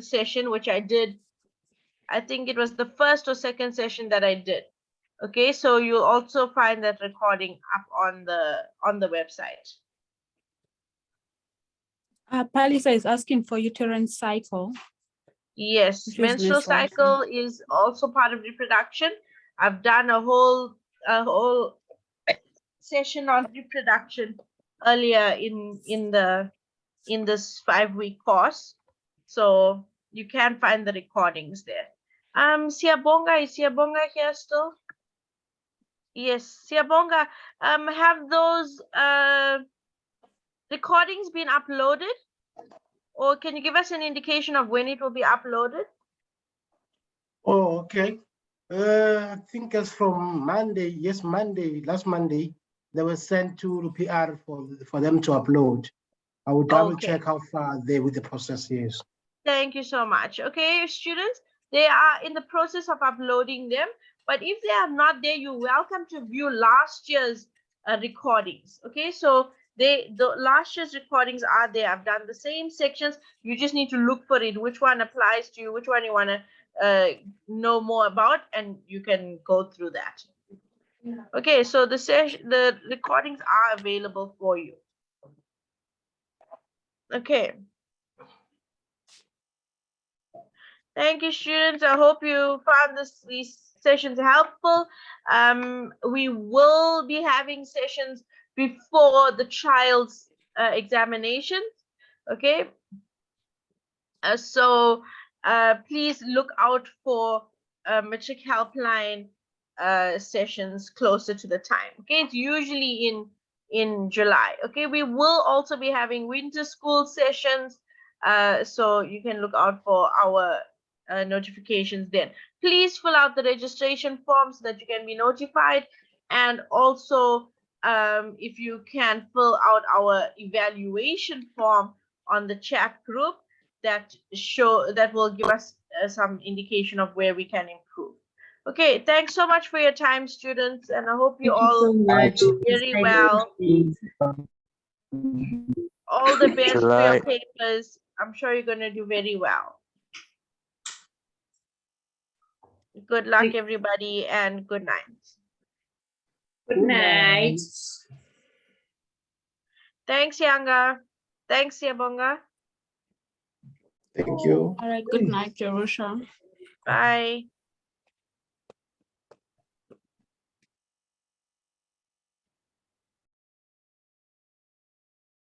session, which I did. I think it was the first or second session that I did. Okay, so you'll also find that recording up on the website. Palisa is asking for uterine cycle. Yes, menstrual cycle is also part of reproduction. I've done a whole session on reproduction earlier in this 5-week course, so you can find the recordings there. Siyabonga, is Siyabonga here still? Yes, Siyabonga. Have those recordings been uploaded, or can you give us an indication of when it will be uploaded? Oh, okay. I think as from Monday, yes, last Monday, they were sent to the PR for them to upload. I will double check how far they with the process is. Thank you so much. Okay, students, they are in the process of uploading them, but if they are not there, you're welcome to view last year's recordings. Okay, so the last year's recordings are there. I've done the same sections. You just need to look for it, which one applies to you, which one you want to know more about, and you can go through that. Okay, so the recordings are available for you. Okay. Thank you, students. I hope you found these sessions helpful. We will be having sessions before the child's examinations. Okay. So please look out for Matric Helpline sessions closer to the time. Okay, it's usually in July. Okay, we will also be having winter school sessions, so you can look out for our notifications then. Please fill out the registration form so that you can be notified, and also if you can fill out our evaluation form on the chat group, that will give us some indication of where we can improve. Okay, thanks so much for your time, students, and I hope you all do very well. All the best for your papers. I'm sure you're going to do very well. Good luck, everybody, and good night. Good night. Thanks, Yanga. Thanks, Siyabonga. Thank you. All right, good night, Jerusha. Bye.